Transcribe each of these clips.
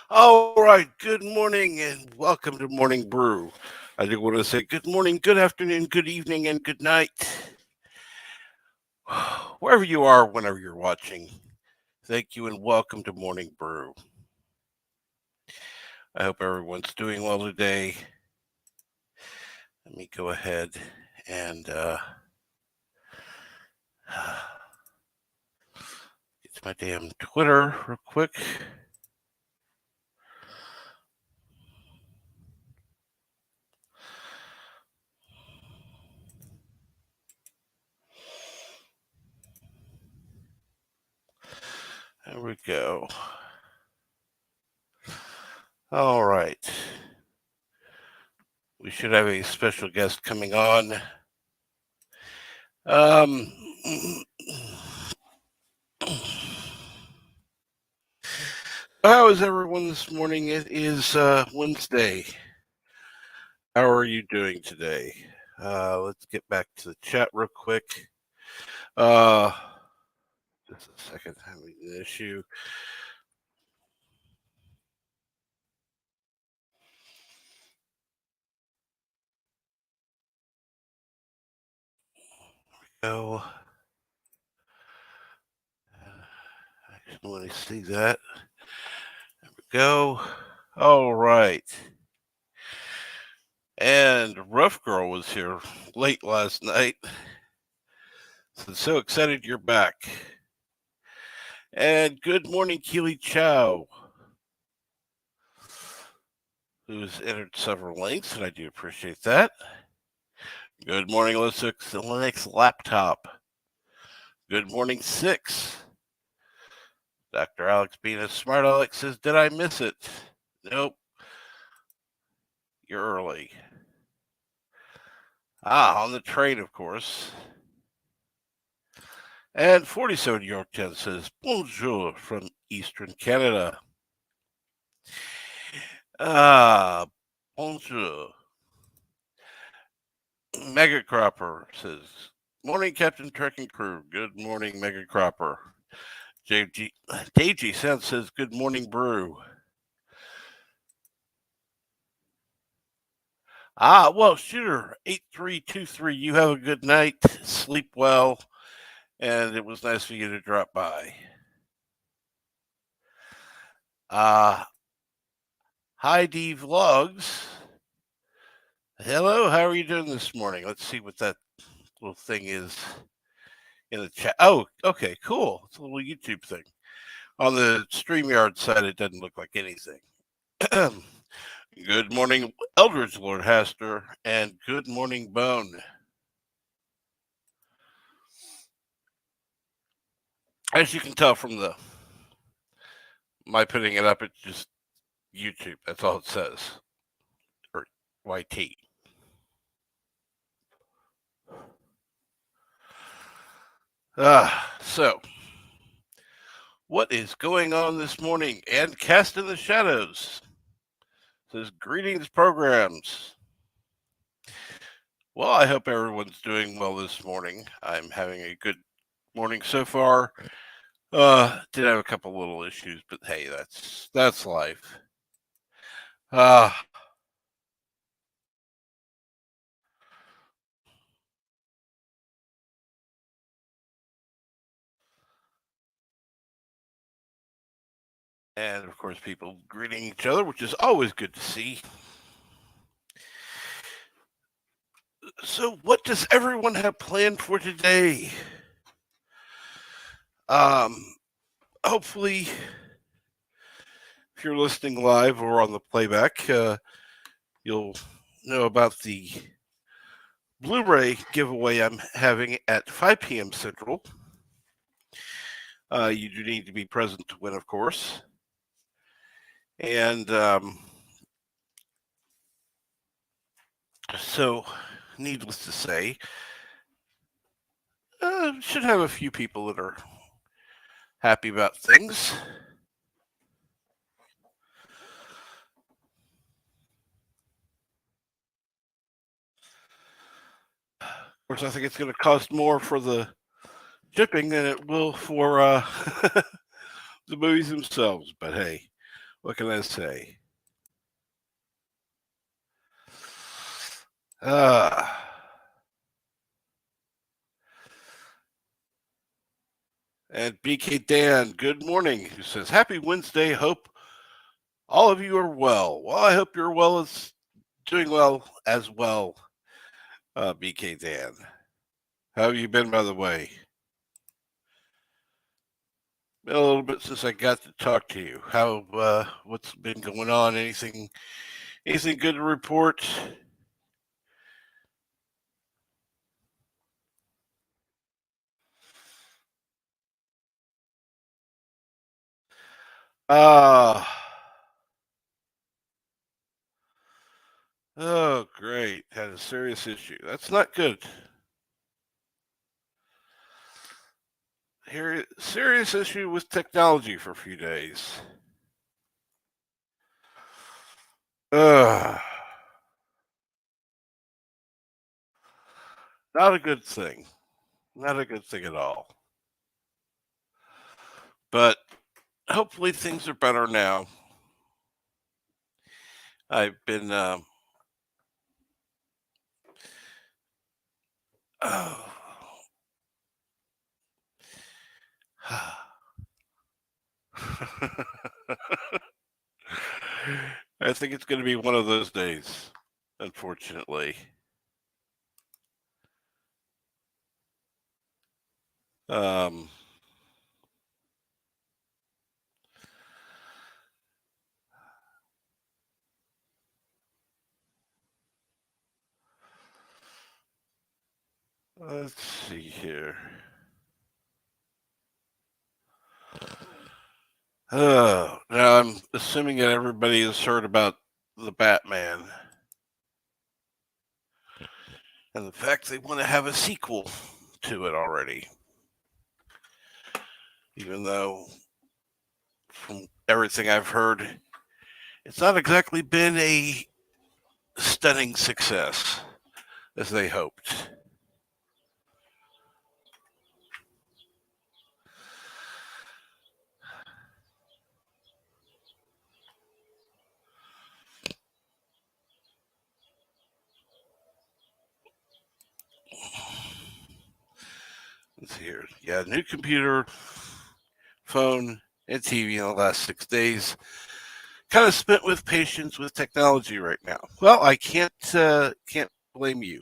All right, good morning and welcome to Morning Brew. I do want to say good morning, good afternoon, good evening, and good night. Wherever you are, whenever you're watching, thank you and welcome to Morning Brew. I hope everyone's doing well today. Let me go ahead and get to my damn Twitter real quick. There we go. All right. We should have a special guest coming on. How is everyone this morning? It is Wednesday. How are you doing today? Let's get back to the chat real quick. Just a second, having an issue. Go. Actually, let me see that. There we go. All right. And Rough Girl was here late last night. So excited you're back. And good morning, Keely Chow, who's entered several links, and I do appreciate that. Good morning, Linux Laptop. Good morning, Six. Dr. Alex being a smart Alex says, did I miss it? Nope. You're early. On the train, of course. And 47 York 10 says, bonjour from Eastern Canada. Bonjour. Mega Cropper says, morning, Captain Trek and crew. Good morning, Mega Cropper. JG Sense says, good morning, Brew. Well, Shooter 8323, you have a good night. Sleep well. And it was nice for you to drop by. Hi, D Vlogs. Hello, how are you doing this morning? Let's see what that little thing is in the chat. Oh, okay, cool. It's a little YouTube thing. On the StreamYard side, it doesn't look like anything. Good morning, Eldridge Lord Haster, and good morning, Bone. As you can tell from my putting it up, it's just YouTube. That's all it says. Or YT. So, what is going on this morning? And Cast in the Shadows says, greetings, programs. Well, I hope everyone's doing well this morning. I'm having a good morning so far. Did have a couple little issues, but hey, that's life. And of course, people greeting each other, which is always good to see. So, what does everyone have planned for today? Hopefully, if you're listening live or on the playback, you'll know about the Blu-ray giveaway I'm having at 5 p.m. Central. You do need to be present to win, of course. And so, needless to say, should have a few people that are happy about things. Of course, I think it's going to cost more for the shipping than it will for the movies themselves. But hey, what can I say? And BK Dan, good morning, who says, Happy Wednesday. Hope all of you are well. Well, I hope you're doing well as well, BK Dan. How have you been, by the way? Been a little bit since I got to talk to you. What's been going on? Anything good to report? Oh, great. Had a serious issue. That's not good. Here, serious issue with technology for a few days. Not a good thing. Not a good thing at all. But hopefully things are better now. I've been I think it's going to be one of those days, unfortunately. Um, let's see here. Now I'm assuming that everybody has heard about the Batman and the fact they want to have a sequel to it already. Even though, from everything I've heard, it's not exactly been a stunning success as they hoped. Let's see here. Yeah, new computer, phone, and TV in the last 6 days. Kind of spent with patience with technology right now. Well, I can't blame you.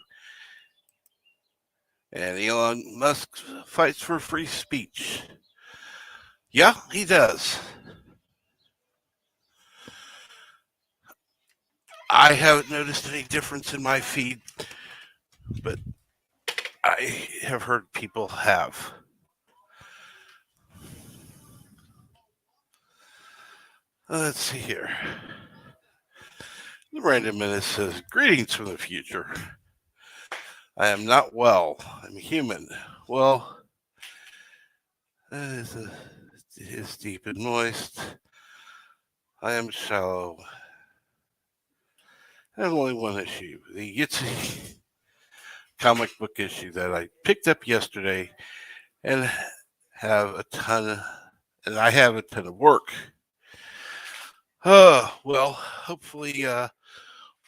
And Elon Musk fights for free speech. Yeah, he does. I haven't noticed any difference in my feed, but I have heard people have. Let's see here. The Random Menace says, Greetings from the future. I am not well. I'm human. Well, it is deep and moist. I am shallow. I have only one issue. The Yitzy comic book issue that I picked up yesterday and have a ton and I have a ton of work. Well, hopefully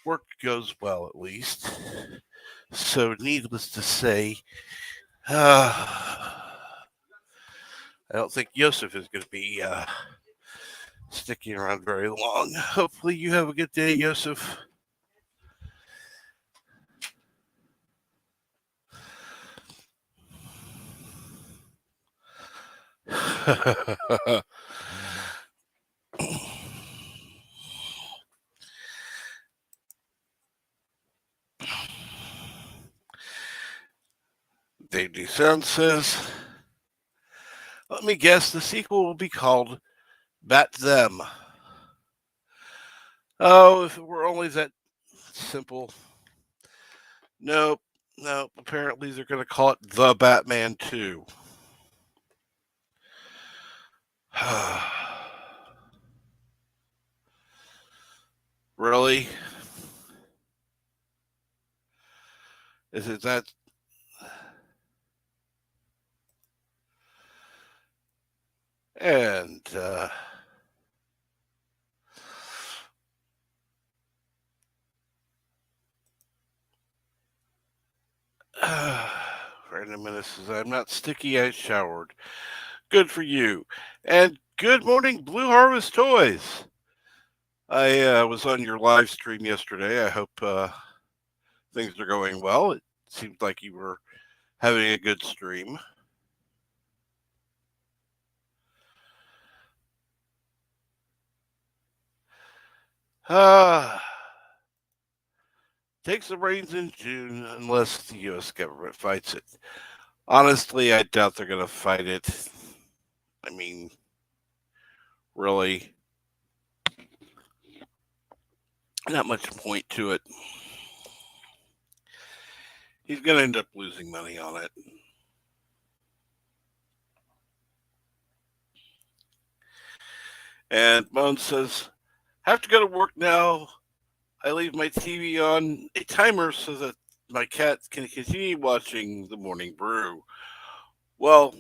work goes well at least. So needless to say, I don't think Yosef is going to be sticking around very long. Hopefully you have a good day, Yosef. Dave DeSound says, let me guess, the sequel will be called Bat Them. Oh, if it were only that simple. Nope, nope. Apparently they're going to call it The Batman 2. Really? Is it that? And Random Menace says, I'm not sticky, I showered. Good for you. And good morning, Blue Harvest Toys. I was on your live stream yesterday. I hope things are going well. It seemed like you were having a good stream. Takes the reins in June unless the U.S. government fights it. Honestly, I doubt they're going to fight it. I mean, really, not much point to it. He's going to end up losing money on it. And Moan says, have to go to work now. I leave my TV on a timer so that my cat can continue watching the Morning Brew. Well,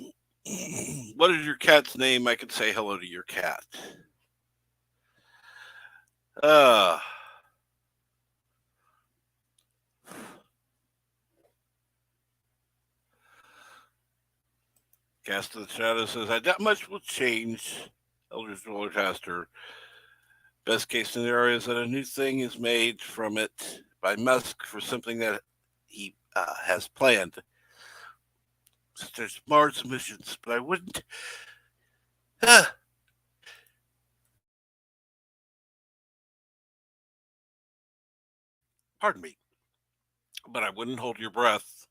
what is your cat's name? I can say hello to your cat. Cast of the Shadow says, I doubt much will change. Eldridge Rollercaster. Best case scenario is that a new thing is made from it by Musk for something that he has planned. There's Mars missions, but I wouldn't. Pardon me. But I wouldn't hold your breath.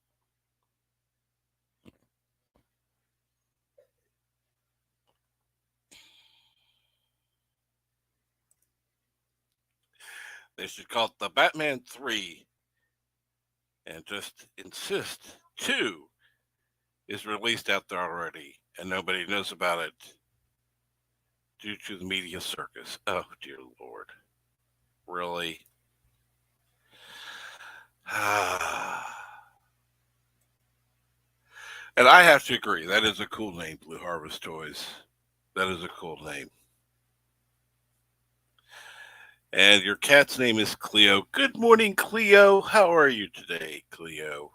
They should call it the Batman 3 and just insist 2 is released out there already and nobody knows about it due to the media circus. Oh, dear Lord. Really? And I have to agree, that is a cool name, Blue Harvest Toys. That is a cool name. And your cat's name is Cleo. Good morning, Cleo. How are you today, Cleo?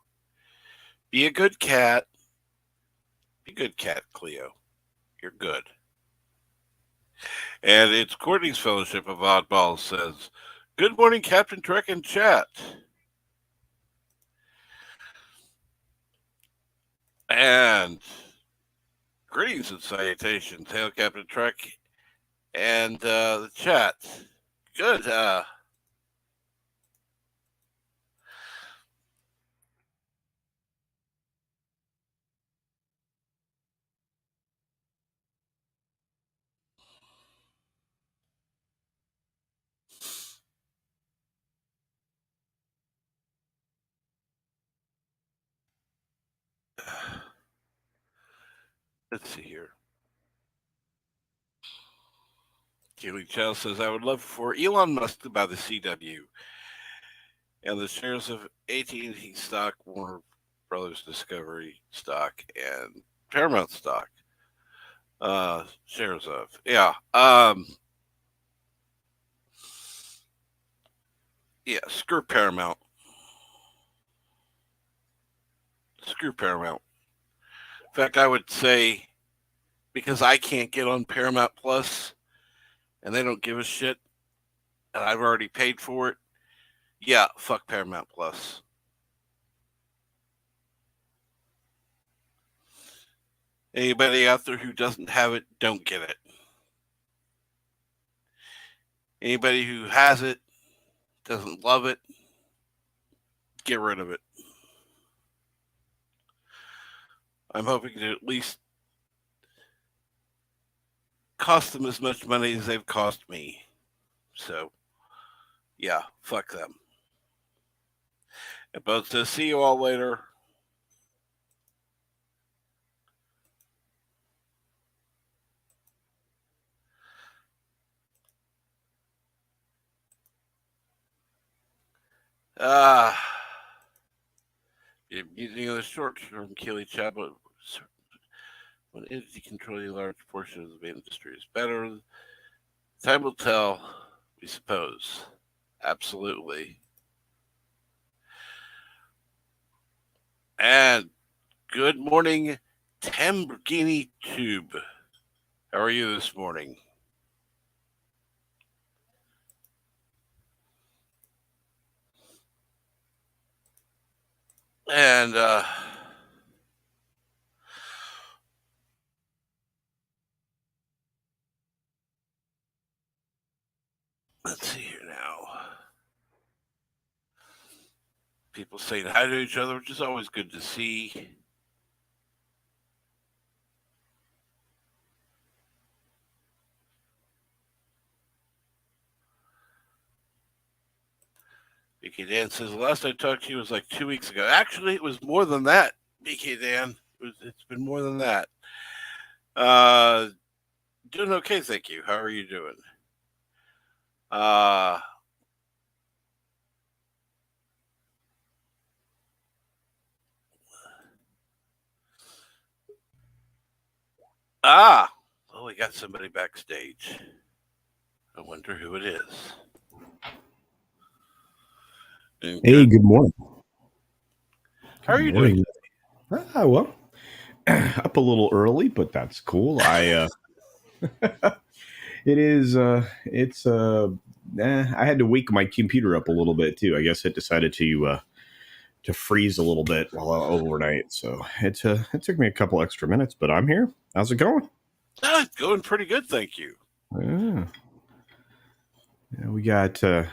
Be a good cat. Be a good cat, Cleo. You're good. And it's Courtney's Fellowship of Oddballs says, good morning, Captain Trek in chat. And greetings and salutations, hail Captain Trek and the chat. Good. Let's see here. Keely Chow says, I would love for Elon Musk to buy the CW and the shares of AT&T stock, Warner Brothers Discovery stock, and Paramount stock. Shares of. Yeah. Yeah, screw Paramount. Screw Paramount. In fact, I would say, because I can't get on Paramount Plus and they don't give a shit and I've already paid for it, yeah, fuck Paramount Plus. Anybody out there who doesn't have it, don't get it. Anybody who has it, doesn't love it, get rid of it. I'm hoping to at least cost them as much money as they've cost me. So, yeah, fuck them. But see you all later. Using the short-term Keely Chabot, when entity controlling a large portion of the industry is better, time will tell, we suppose. Absolutely. And good morning, Tamborghini Tube. How are you this morning? And let's see here now. People saying hi to each other, which is always good to see. BK Dan says the last I talked to you was like 2 weeks ago. Actually, it was more than that, BK Dan. It's been more than that. Doing okay, thank you. How are you doing? Oh, we got somebody backstage. I wonder who it is. Hey, good morning. How are you doing? Well, up a little early, but that's cool. It is. I had to wake my computer up a little bit too. I guess it decided to freeze a little bit while overnight, so it took me a couple extra minutes, but I'm here. How's it going? It's going pretty good, thank you. Yeah, we got a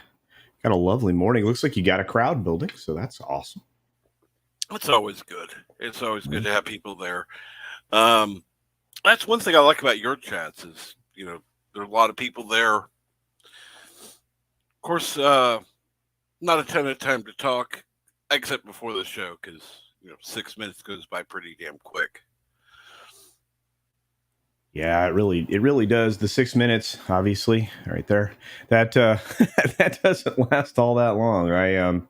lovely morning. Looks like you got a crowd building, so that's awesome. It's always good. It's always good to have people there. That's one thing I like about your chats is, there are a lot of people there. Of course, not a ton of time to talk, except before the show, because 6 minutes goes by pretty damn quick. Yeah, it really does. The 6 minutes, obviously, right there. That that doesn't last all that long, right?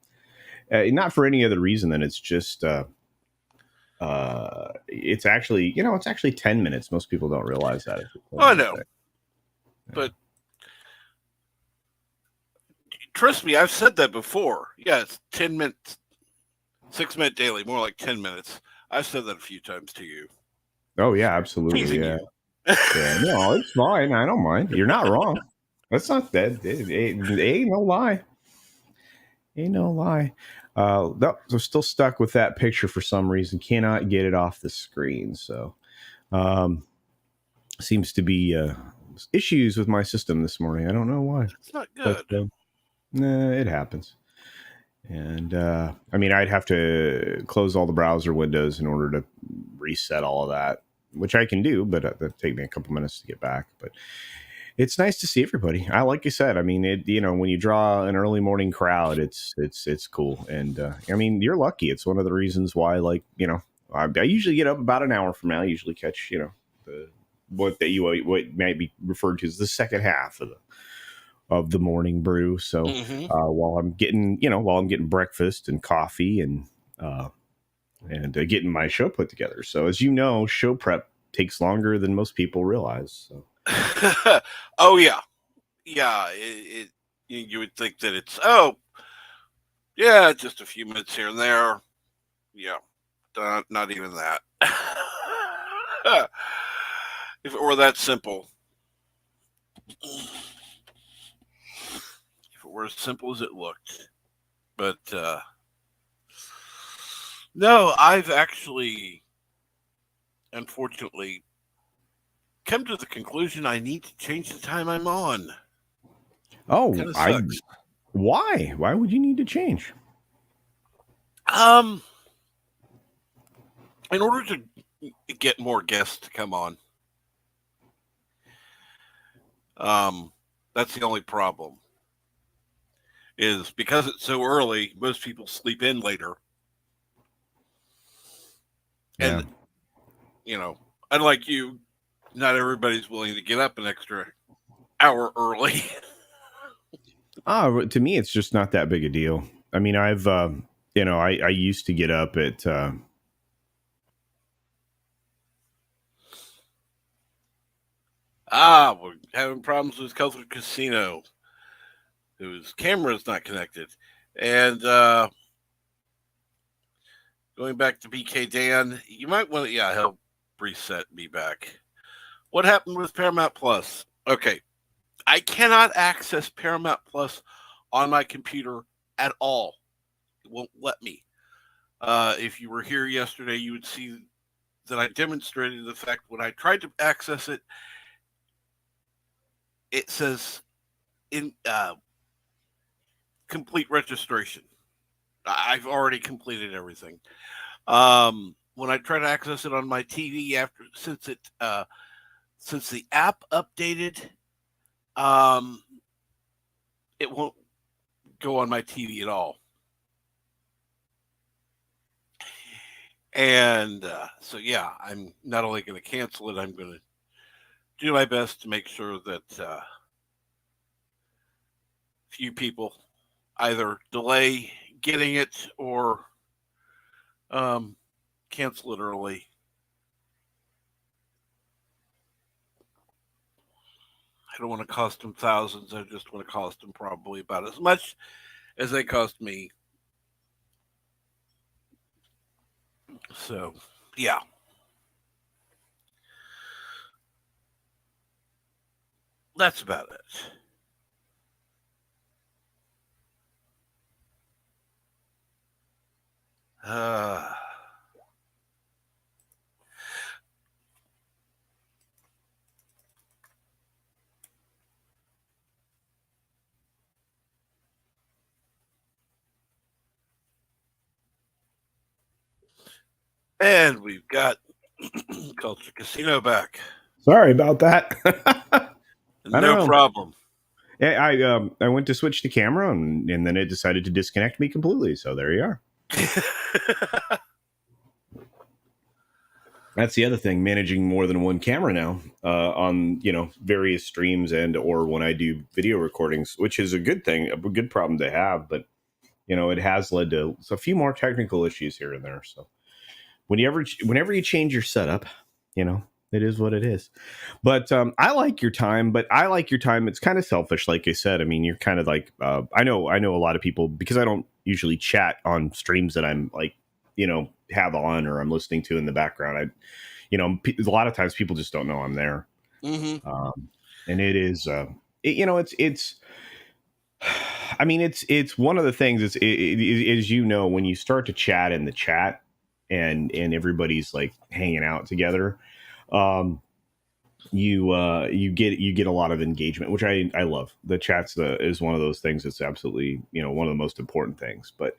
Not for any other reason than it's just it's actually 10 minutes. Most people don't realize that. I know, but trust me, I've said that before. Yeah, it's 10 minutes, 6-minute daily, more like 10 minutes. I've said that a few times to you. Oh yeah, absolutely. Teasing Yeah. you. Yeah, no, it's fine. I don't mind. You're not wrong. That's not that. It ain't no lie. Ain't no lie. No, I'm still stuck with that picture for some reason. Cannot get it off the screen. So, seems to be issues with my system this morning. I don't know why. It's not good. But, nah, it happens. And I mean, I'd have to close all the browser windows in order to reset all of that, which I can do, but that'd take me a couple minutes to get back. But it's nice to see everybody. Like I said, I mean, when you draw an early morning crowd, it's cool. And I mean, you're lucky. It's one of the reasons why, I usually get up about an hour from now. I usually catch, what might be referred to as the second half of the morning brew. So while I'm getting breakfast and coffee and getting my show put together. So as you know, show prep takes longer than most people realize. So. Oh yeah. You would think that it's just a few minutes here and there. Yeah, not even that. If it were that simple, if it were as simple as it looked, but no, I've actually, unfortunately, come to the conclusion I need to change the time I'm on. Oh, why? Why would you need to change? In order to, get more guests to come on. That's the only problem. Is because it's so early, most people sleep in later, Yeah. and unlike you, not everybody's willing to get up an extra hour early. To me, it's just not that big a deal. I mean, I used to get up at, We're having problems with Culture Casino, whose camera is not connected, and going back to BK Dan, you might want to help reset me back. What happened with Paramount Plus? Okay, I cannot access Paramount Plus on my computer at all. It won't let me. If you were here yesterday, you would see that I demonstrated the fact when I tried to access it, it says in complete registration. I've already completed everything. When I try to access it on my TV since the app updated, um, it won't go on my TV at all. And so, yeah, I'm not only going to cancel it, I'm going to do my best to make sure that few people either delay getting it or cancel it early. I don't want to cost them thousands. I just want to cost them probably about as much as they cost me. So, yeah. That's about it. Uh, and we've got Culture Casino back. sorry about that. I don't No know. problem. I went to switch the camera and then it decided to disconnect me completely. So there you are. That's the other thing, managing more than one camera now on various streams and or when I do video recordings, which is a good thing, a good problem to have, but it has led to a few more technical issues here and there. So whenever you change your setup, it is what it is. But I like your time, it's kind of selfish, like I said. I mean, you're kind of like I know a lot of people, because I don't usually chat on streams that I'm like have on or I'm listening to in the background. A lot of times people just don't know I'm there. Mm-hmm. And it is it's I mean, it's one of the things is when you start to chat in the chat and everybody's like hanging out together, you get a lot of engagement, which I love. The chats is one of those things that's absolutely one of the most important things. But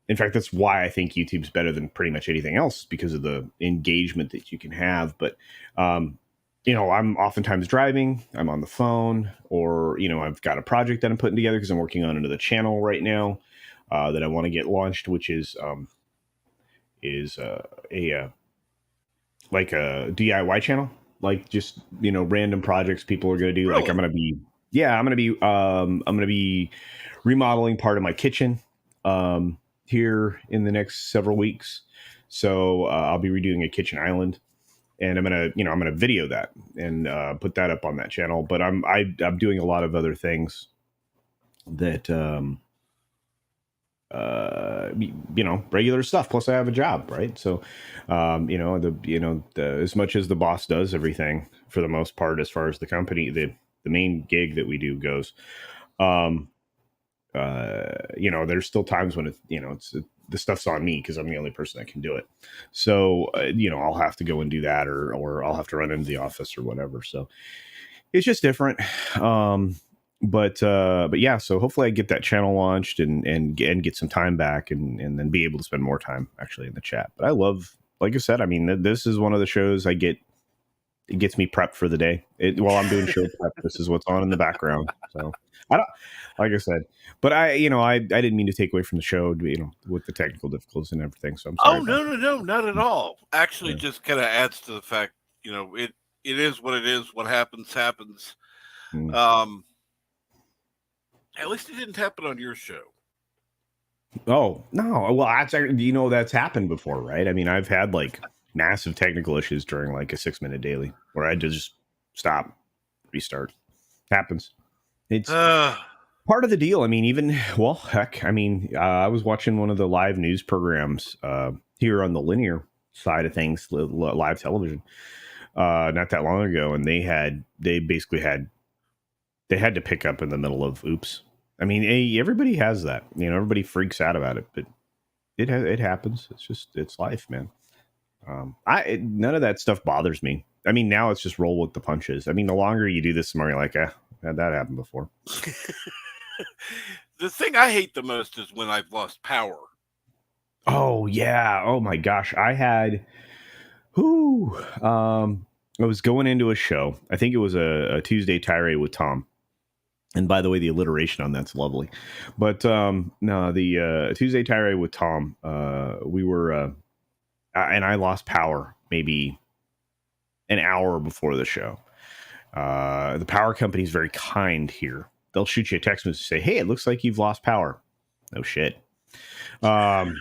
in fact, that's why I think YouTube's better than pretty much anything else, because of the engagement that you can have. But I'm oftentimes driving, I'm on the phone, or I've got a project that I'm putting together because I'm working on another channel right now that I want to get launched, which is a like a DIY channel, like just random projects people are going to do. Really? Like I'm going to be remodeling part of my kitchen here in the next several weeks. So I'll be redoing a kitchen island, and I'm gonna video that and put that up on that channel. But I'm doing a lot of other things that regular stuff. Plus, I have a job, right? So, as much as the boss does everything for the most part, as far as the company, the main gig that we do goes, there's still times when the stuff's on me because I'm the only person that can do it. So, I'll have to go and do that, or I'll have to run into the office or whatever. So it's just different. But yeah, so hopefully I get that channel launched and get some time back and then be able to spend more time actually in the chat. But I love like I said, I mean, this is one of the shows I get. It gets me prepped for the day. While I'm doing show prep, this is what's on in the background. So I don't, like I said, but I didn't mean to take away from the show, with the technical difficulties and everything. So I'm sorry Oh about no, not at all. Actually, that. just kind of adds to the fact, it is what it is. What happens happens. Mm. At least it didn't happen on your show. Oh no! Well, that's happened before, right? I mean, I've had like massive technical issues during like a 6-minute daily where I had to just stop, restart. Happens. It's part of the deal. I mean, heck, I mean, I was watching one of the live news programs here on the linear side of things, live television, not that long ago, and they had to pick up in the middle of oops. I mean, everybody has that. Everybody freaks out about it, but it happens. It's life, man. None of that stuff bothers me. I mean, now it's just roll with the punches. I mean, the longer you do this, the more you're like, had that happen before. The thing I hate the most is when I've lost power. Oh yeah. Oh my gosh. I was going into a show. I think it was a Tuesday tirade with Tom. And by the way, the alliteration on that's lovely. But no, the Tuesday tirade with Tom, we were, and I lost power maybe an hour before the show. The power company is very kind here. They'll shoot you a text message and say, "Hey, it looks like you've lost power." No shit. And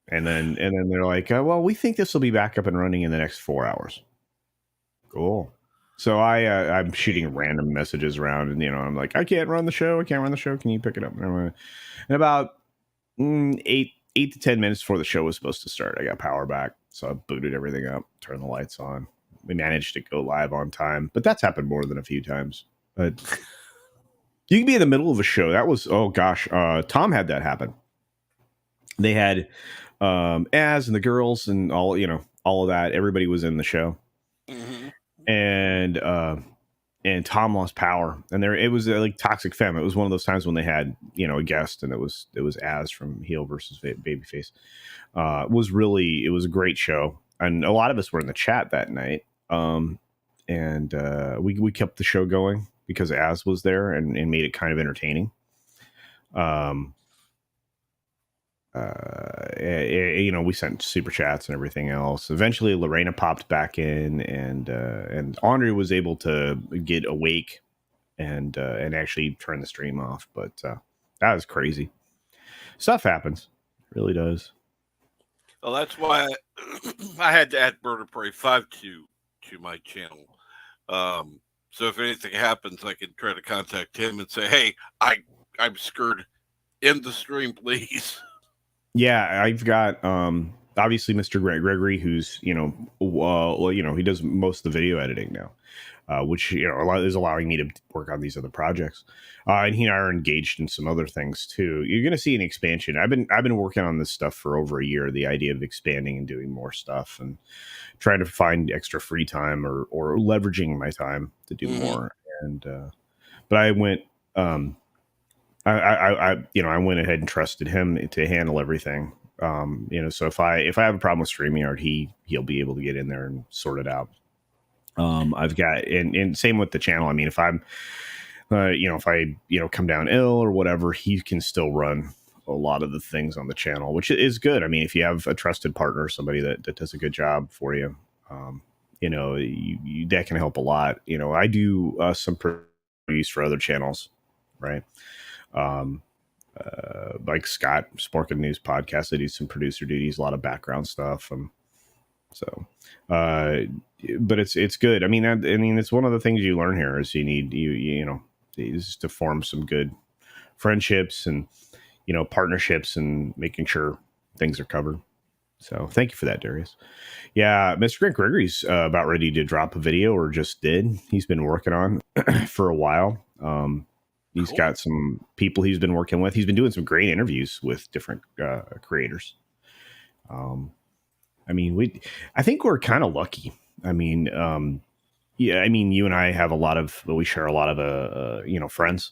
then they're like, "Well, we think this will be back up and running in the next 4 hours." Cool. So I'm shooting random messages around, and I'm like, "I can't run the show. I can't run the show. Can you pick it up?" And about 8 to 10 minutes before the show was supposed to start, I got power back. So I booted everything up, turned the lights on. We managed to go live on time, but that's happened more than a few times. But you can be in the middle of a show. That was, oh gosh, Tom had that happen. They had Az and the girls and all of that. Everybody was in the show. Mm-hmm. And Tom lost power, and it was like Toxic Femme. It was one of those times when they had a guest, and it was Az from Heel versus Babyface. It was a great show, and a lot of us were in the chat that night. And we kept the show going because Az was there and made it kind of entertaining. We sent super chats and everything else. Eventually, Lorena popped back in, and Andre was able to get awake and actually turn the stream off. But that was crazy. Stuff happens, it really does. Well, that's why I had to add Bird of Prey 5 to my channel. So if anything happens, I can try to contact him and say, "Hey, I'm screwed. End the stream, please." Yeah, I've got obviously Mr. Gregory, who's he does most of the video editing now, which is allowing me to work on these other projects. And he and I are engaged in some other things too. You're going to see an expansion. I've been working on this stuff for over a year. The idea of expanding and doing more stuff and trying to find extra free time or leveraging my time to do more. And but I went. I went ahead and trusted him to handle everything. So if I have a problem with StreamYard, he'll be able to get in there and sort it out. I've got, and same with the channel. I mean, if I'm, if I, come down ill or whatever, he can still run a lot of the things on the channel, which is good. I mean, if you have a trusted partner, somebody that does a good job for you, that can help a lot. I do some produce for other channels, right? Like Scott Sporkin News podcast, I do some producer duties, a lot of background stuff, but it's good. I mean, it's one of the things you learn here is you need is to form some good friendships and partnerships and making sure things are covered. So thank you for that, Darius. Yeah, Mr. Grant Gregory's about ready to drop a video, or just did. He's been working on for a while. He's got some people he's been working with. He's been doing some great interviews with different creators. I think we're kind of lucky. I mean, you and I have we share a lot of, friends.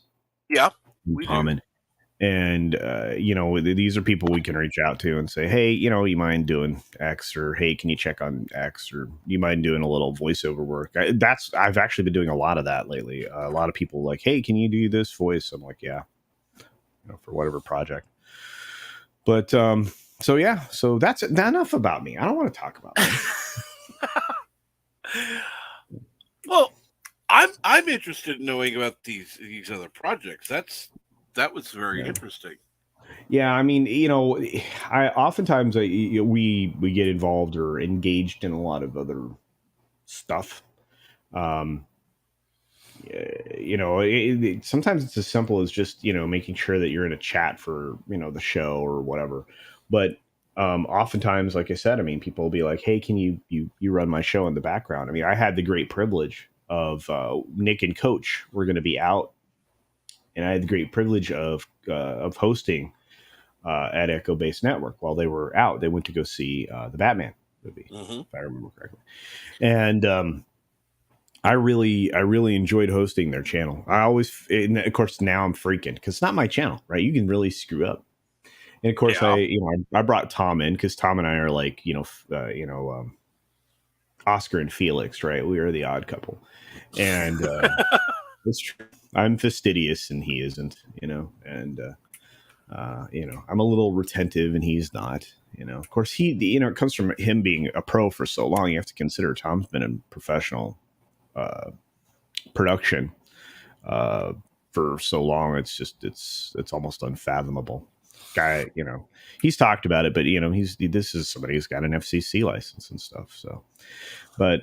Yeah, in common. And these are people we can reach out to and say, hey, you mind doing X, or hey, can you check on X, or you mind doing a little voiceover work? I've actually been doing a lot of that lately. A lot of people like, hey, can you do this voice? I'm like, yeah, for whatever project. But so yeah, so that's enough about me. I don't want to talk about me. Well, I'm interested in knowing about these other projects. That was very interesting. Yeah, I mean, I oftentimes we get involved or engaged in a lot of other stuff. Um, sometimes it's as simple as just making sure that you're in a chat for the show or whatever. But oftentimes, like I said, I mean, people will be like, "Hey, can you run my show in the background?" I mean, I had the great privilege of Nick and Coach were going to be out, and I had the great privilege of hosting at Echo Base Network while they were out. They went to go see the Batman movie, if I remember correctly, and I really enjoyed hosting their channel. And of course, now I'm freaking because it's not my channel, right? You can really screw up. And of course, Yeah. I brought Tom in because Tom and I are like, Oscar and Felix, right? We are the odd couple, and it's true. I'm fastidious and he isn't, and I'm a little retentive and he's not. Of course, it comes from him being a pro for so long. You have to consider Tom's been in professional production for so long. It's almost unfathomable. Guy, he's talked about it, but this is somebody who's got an FCC license and stuff. So, but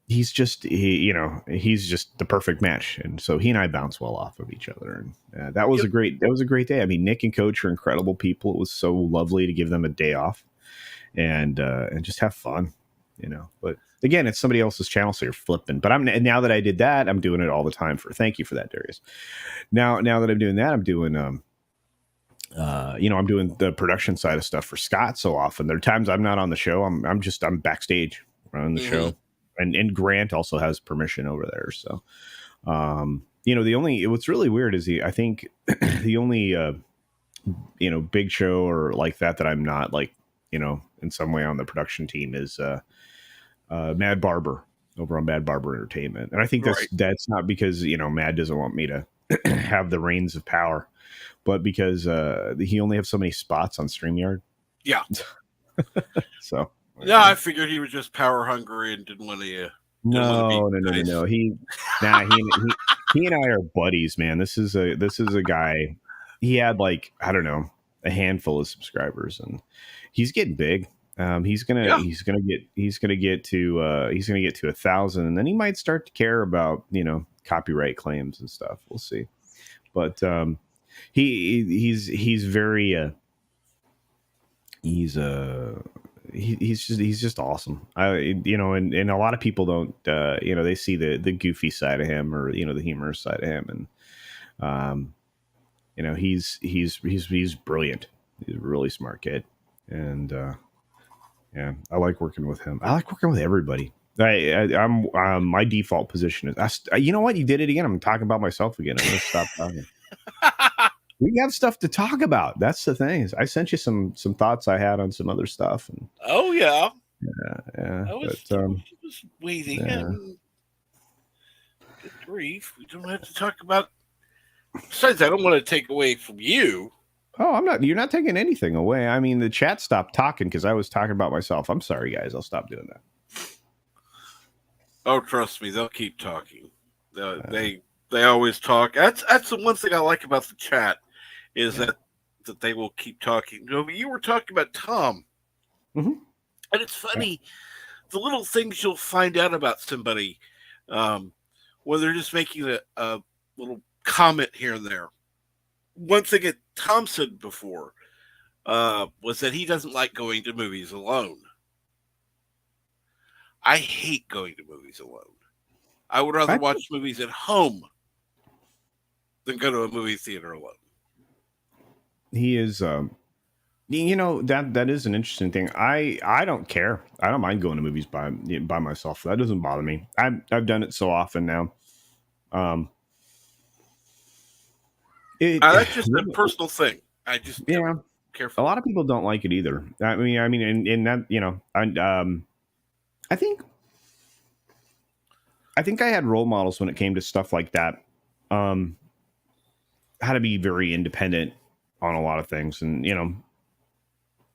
he's just he's just the perfect match, and so he and I bounce well off of each other, and that was a great day. I mean, Nick and Coach are incredible people. It was so lovely to give them a day off and just have fun, But again, it's somebody else's channel, so you're flipping. But now that I did that, I'm doing it all the time. Thank you for that, Darius. Now that I'm doing that, I'm doing I'm doing the production side of stuff for Scott so often. There are times I'm not on the show. I'm backstage running the show, and Grant also has permission over there. So, what's really weird is I think the only big show or like that I'm not like in some way on the production team is Mad Barber over on Mad Barber Entertainment, and I think that's not because Mad doesn't want me to have the reins of power, but because he only has so many spots on StreamYard. Yeah. So. Yeah, I figured he was just power hungry and didn't want to. No. He and I are buddies, man. This is a guy. He had like, I don't know, a handful of subscribers, and he's getting big. He's gonna get to 1,000, and then he might start to care about copyright claims and stuff. We'll see. But he's very he's just awesome. And a lot of people don't they see the goofy side of him or the humorous side of him, and he's brilliant. He's a really smart kid, and yeah, I like working with him. I like working with everybody. I'm my default position is you know what, you did it again. I'm talking about myself again. I'm gonna stop talking. We have stuff to talk about. That's the thing. I sent you some thoughts I had on some other stuff. And, oh yeah. Yeah. I was waiting. Yeah. Good grief. We don't have to talk about. Besides, I don't want to take away from you. Oh, I'm not. You're not taking anything away. I mean, the chat stopped talking because I was talking about myself. I'm sorry, guys. I'll stop doing that. Oh, trust me, they'll keep talking. They always talk. That's the one thing I like about the chat is that they will keep talking. You were talking about Tom, and it's funny the little things you'll find out about somebody when they're just making a little comment here and there. One thing that Tom said before was that he doesn't like going to movies alone. I hate going to movies alone. I would rather watch movies at home than go to a movie theater alone. He is, that is an interesting thing. I don't care. I don't mind going to movies by myself. That doesn't bother me. I've done it so often now. It, That's just a personal thing. I just yeah, a careful. lot of people don't like it either. I mean, and that, I think I had role models when it came to stuff like that. Um, how to be very independent on a lot of things, and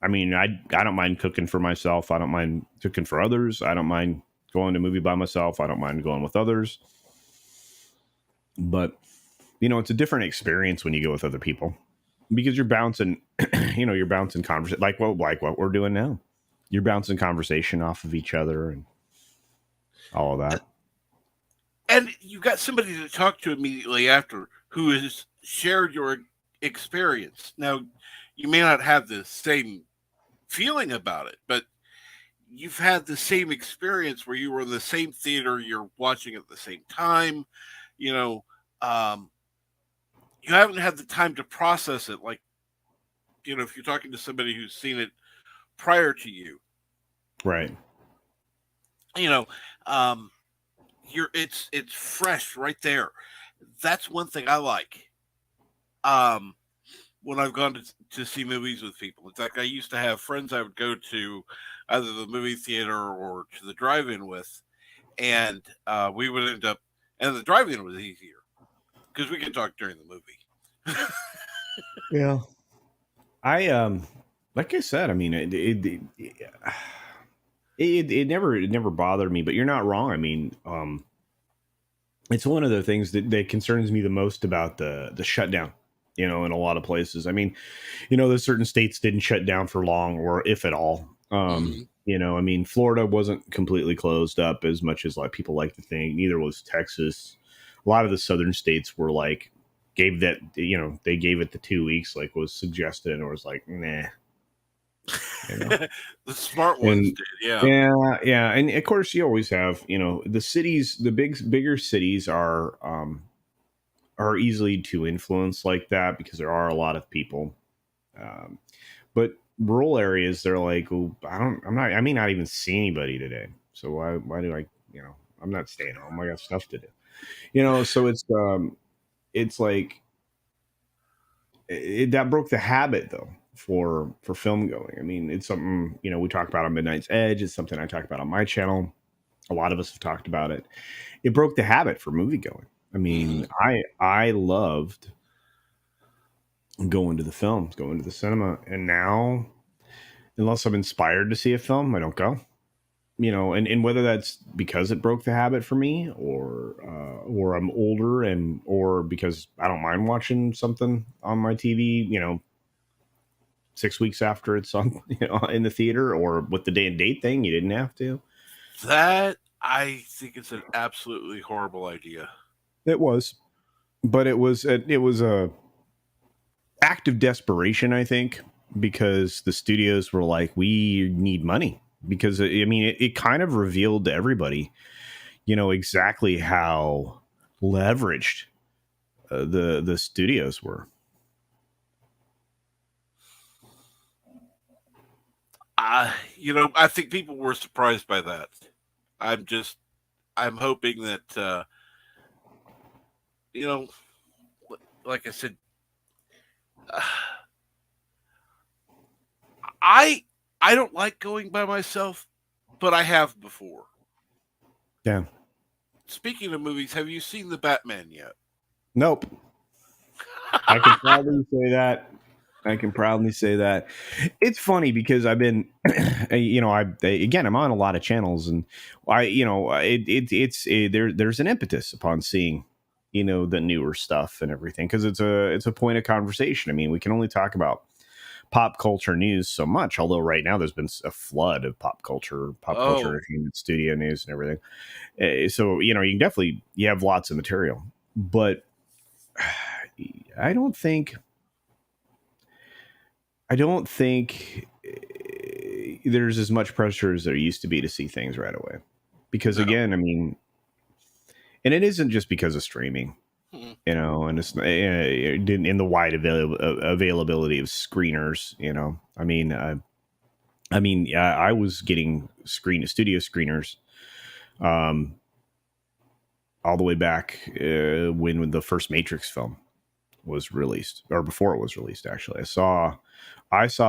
I mean, I don't mind cooking for myself. I don't mind cooking for others. I don't mind going to a movie by myself. I don't mind going with others. But it's a different experience when you go with other people because you're bouncing, you're bouncing conversation like what we're doing now. You're bouncing conversation off of each other and all of that. And you got somebody to talk to immediately after who has shared your experience. Now, you may not have the same feeling about it, but you've had the same experience where you were in the same theater, you're watching at the same time, you know, um, you haven't had the time to process it. Like, if you're talking to somebody who's seen it prior to you, Right. you know, um, it's fresh right there. That's one thing I like. Um, when I've gone to see movies with people. In fact, I used to have friends I would go to either the movie theater or to the drive-in with, and we would end up. And the drive-in was easier because we could talk during the movie. Yeah. I like I said, I mean it never bothered me, but you're not wrong. I mean, it's one of the things that concerns me the most about the shutdown, in a lot of places. I mean, there's certain states didn't shut down for long or if at all. Mm-hmm. I mean, Florida wasn't completely closed up as much as like people like to think. Neither was Texas. A lot of the southern states were like they gave it the 2 weeks like was suggested, or was like, nah. The smart ones And did, yeah. yeah, and of course you always have, the cities, the bigger cities are easily to influence like that because there are a lot of people. Um, but rural areas, they're like, oh, I may not even see anybody today. So why do I, I'm not staying home. I got stuff to do. So it's like that broke the habit though for film going. I mean, it's something, we talk about on Midnight's Edge. It's something I talk about on my channel. A lot of us have talked about it. It broke the habit for movie going. I Mm-hmm. mean, I loved going to the films, going to the cinema, and now, unless I'm inspired to see a film, I don't go. And whether that's because it broke the habit for me, or I'm older, or because I don't mind watching something on my TV, 6 weeks after it's on, in the theater, or with the day and date thing, you didn't have to. That I think it's an absolutely horrible idea. It was, but it was a act of desperation, I think, because the studios were like, we need money. Because I mean, it kind of revealed to everybody, exactly how leveraged the studios were. I think people were surprised by that. I'm just, I'm hoping that, you know, like I said, I I don't like going by myself, but I have before. Yeah. Speaking of movies, have you seen the Batman yet? Nope. I can proudly say that. I can proudly say that. It's funny because I've been, again, I'm on a lot of channels, and there's an impetus upon seeing, the newer stuff and everything, because it's a point of conversation. I mean, we can only talk about pop culture news so much, although right now there's been a flood of pop culture Oh, entertainment, studio news and everything. So you have lots of material, but I don't think there's as much pressure as there used to be to see things right away. Because no. again, I mean, and it isn't just because of streaming, Mm-mm. and it's in the wide availability of screeners. I was getting studio screeners, um, all the way back when the first Matrix film was released, or before it was released. Actually, I saw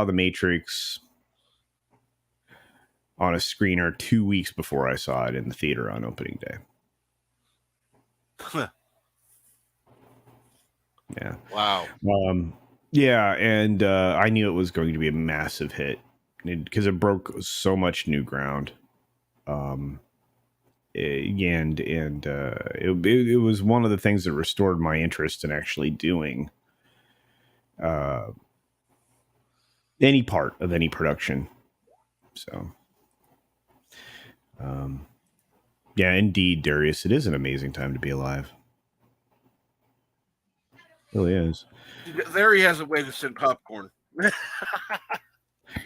The Matrix on a screener 2 weeks before I saw it in the theater on opening day. Yeah. Wow. Yeah, and I knew it was going to be a massive hit because it broke so much new ground. It was one of the things that restored my interest in actually doing any part of any production. So, yeah, indeed, Darius, it is an amazing time to be alive. It really is. There he has a way to send popcorn.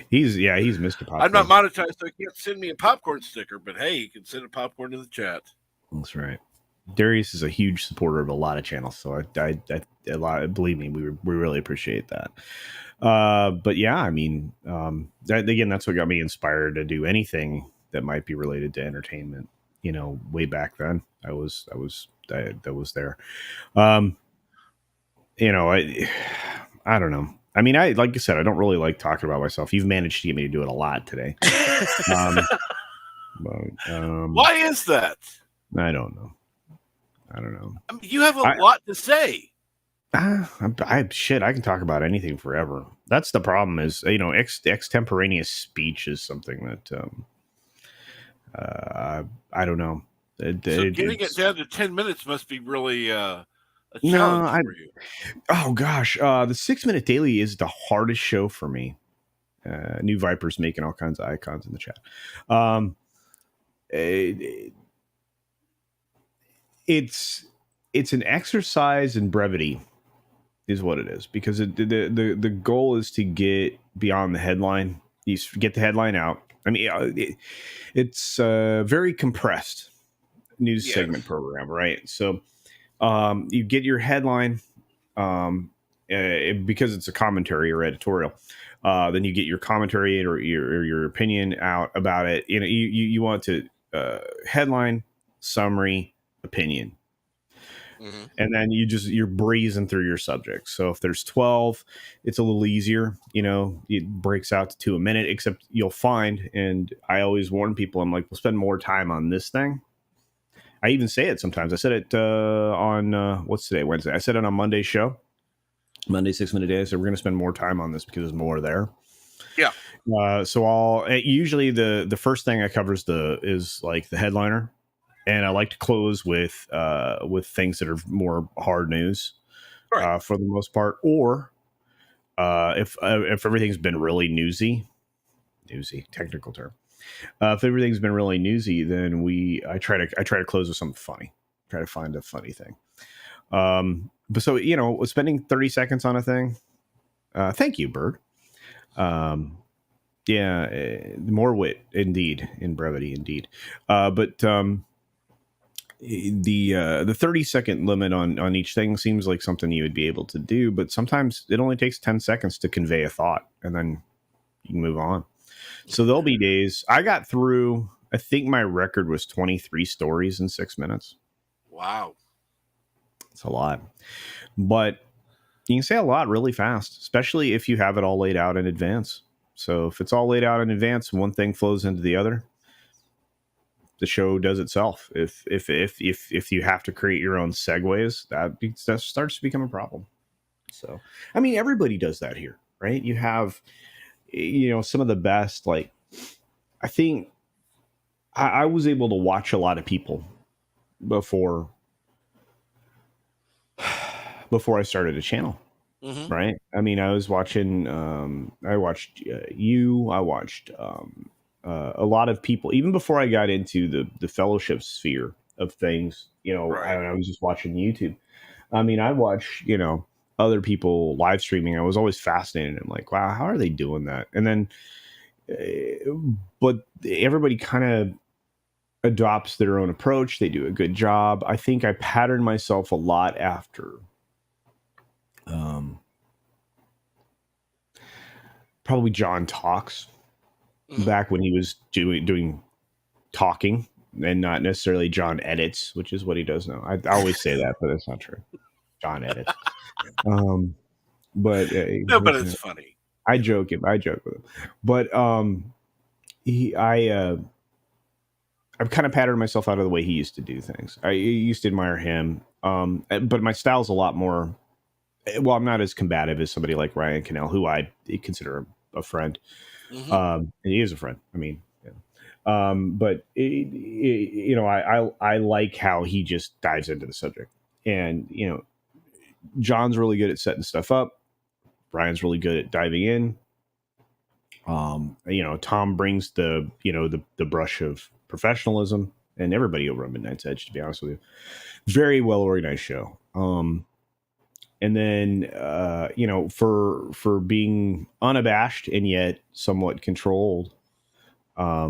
He's Mr. Popcorn. I'm not monetized, so he can't send me a popcorn sticker, but hey, he can send a popcorn to the chat. That's right. Darius is a huge supporter of a lot of channels, so believe me, we really appreciate that. But yeah, I mean, that's what got me inspired to do anything that might be related to entertainment. You know, way back then, that was there. You know, I don't know. I mean, like you said, I don't really like talking about myself. You've managed to get me to do it a lot today. Why is that? I don't know. I mean, you have a lot to say. I can talk about anything forever. That's the problem is, you know, extemporaneous speech is something that I don't know. Getting it down to 10 minutes must be really a challenge for you. Oh gosh, the 6 Minute Daily is the hardest show for me. New Viper's making all kinds of icons in the chat. It's an exercise in brevity, is what it is, because the goal is to get beyond the headline. You get the headline out. I mean, it's very compressed news segment program, right? So you get your headline because it's a commentary or editorial. Then you get your commentary or your opinion out about it. You know, you want to headline, summary, opinion. Mm-hmm. And then you're breezing through your subjects. So if there's 12, it's a little easier. You know, it breaks out to 2 a minute, except you'll find, and I always warn people, I'm like, we'll spend more time on this thing. I even say it sometimes. I said it on, what's today, Wednesday? I said it on Monday's show. Monday 6 Minute Day. So we're going to spend more time on this because there's more there. Yeah. So I'll usually the first thing I cover is like the headliner. And I like to close with things that are more hard news, right, for the most part. Or if everything's been really newsy, technical term. If everything's been really newsy, then I try to close with something funny. Try to find a funny thing. But so, you know, spending 30 seconds on a thing. Thank you, Bird. Yeah, more wit, indeed, in brevity, indeed. But the 30-second limit on each thing seems like something you would be able to do, but sometimes it only takes 10 seconds to convey a thought, and then you can move on. So there'll be days I got through, I think my record was 23 stories in 6 minutes. Wow. It's a lot. But you can say a lot really fast, especially if you have it all laid out in advance. So if it's all laid out in advance, one thing flows into the other, the show does itself. If you have to create your own segues, that starts to become a problem. So, I mean, everybody does that here, right? You have, you know, some of the best, like, I think I was able to watch a lot of people before I started a channel. Mm-hmm. Right. I mean, I was watching, I watched you, I watched a lot of people, even before I got into the fellowship sphere of things, you know, right. I was just watching YouTube. I mean, I watched, you know, other people live streaming. I was always fascinated. I'm like, wow, how are they doing that? And then, but everybody kind of adopts their own approach. They do a good job. I think I patterned myself a lot after, probably John Talks, back when he was doing talking and not necessarily John Edits, which is what he does now. I always say that, but that's not true. John edits. But No, but it's funny. I joke him. I joke with him. But I've kind of patterned myself out of the way he used to do things. I used to admire him. But my style's a lot more. Well, I'm not as combative as somebody like Ryan Cannell, who I consider a friend. Mm-hmm. And he is a friend. I mean, yeah. But I like how he just dives into the subject, and John's really good at setting stuff up. Brian's really good at diving in. Tom brings the brush of professionalism, and everybody over on Midnight's Edge, to be honest with you, very well organized show. And then for being unabashed and yet somewhat controlled, I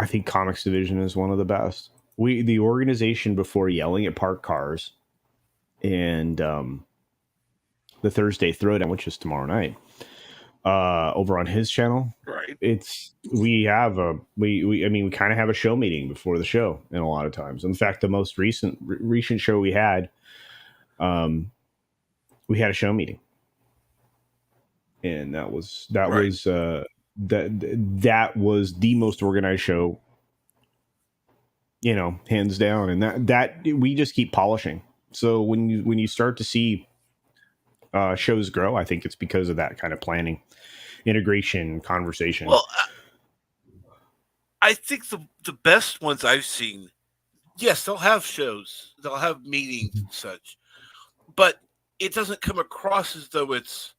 think Comics Division is one of the best. The organization before yelling at parked cars, and the Thursday Throwdown, which is tomorrow night, over on his channel. Right. We kind of have a show meeting before the show, and a lot of times. In fact, the most recent show we had a show meeting, and that was the most organized show, hands down. And that we just keep polishing. So when you start to see shows grow, I think it's because of that kind of planning, integration, conversation. Well, I think the best ones I've seen, yes, they'll have shows, they'll have meetings and such, but it doesn't come across as though it's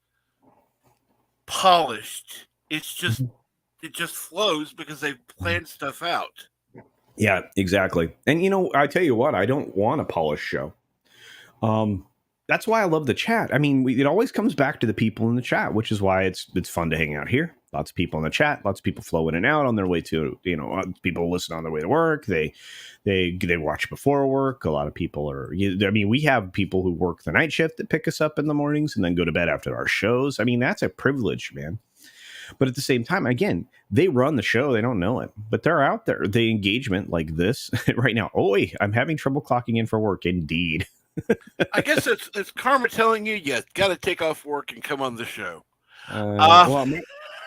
polished. It's just it just flows because they've planned stuff out. Yeah, exactly. And I tell you what, I don't want a polished show. That's why I love the chat. I mean, it always comes back to the people in the chat, which is why it's fun to hang out here. Lots of people in the chat, lots of people flow in and out on their way to, people listen on their way to work. They watch before work. A lot of people we have people who work the night shift that pick us up in the mornings and then go to bed after our shows. I mean, that's a privilege, man. But at the same time, again, they run the show. They don't know it, but they're out there. The engagement like this right now. Oh, wait, I'm having trouble clocking in for work. Indeed. I guess it's karma telling you got to take off work and come on the show. Well,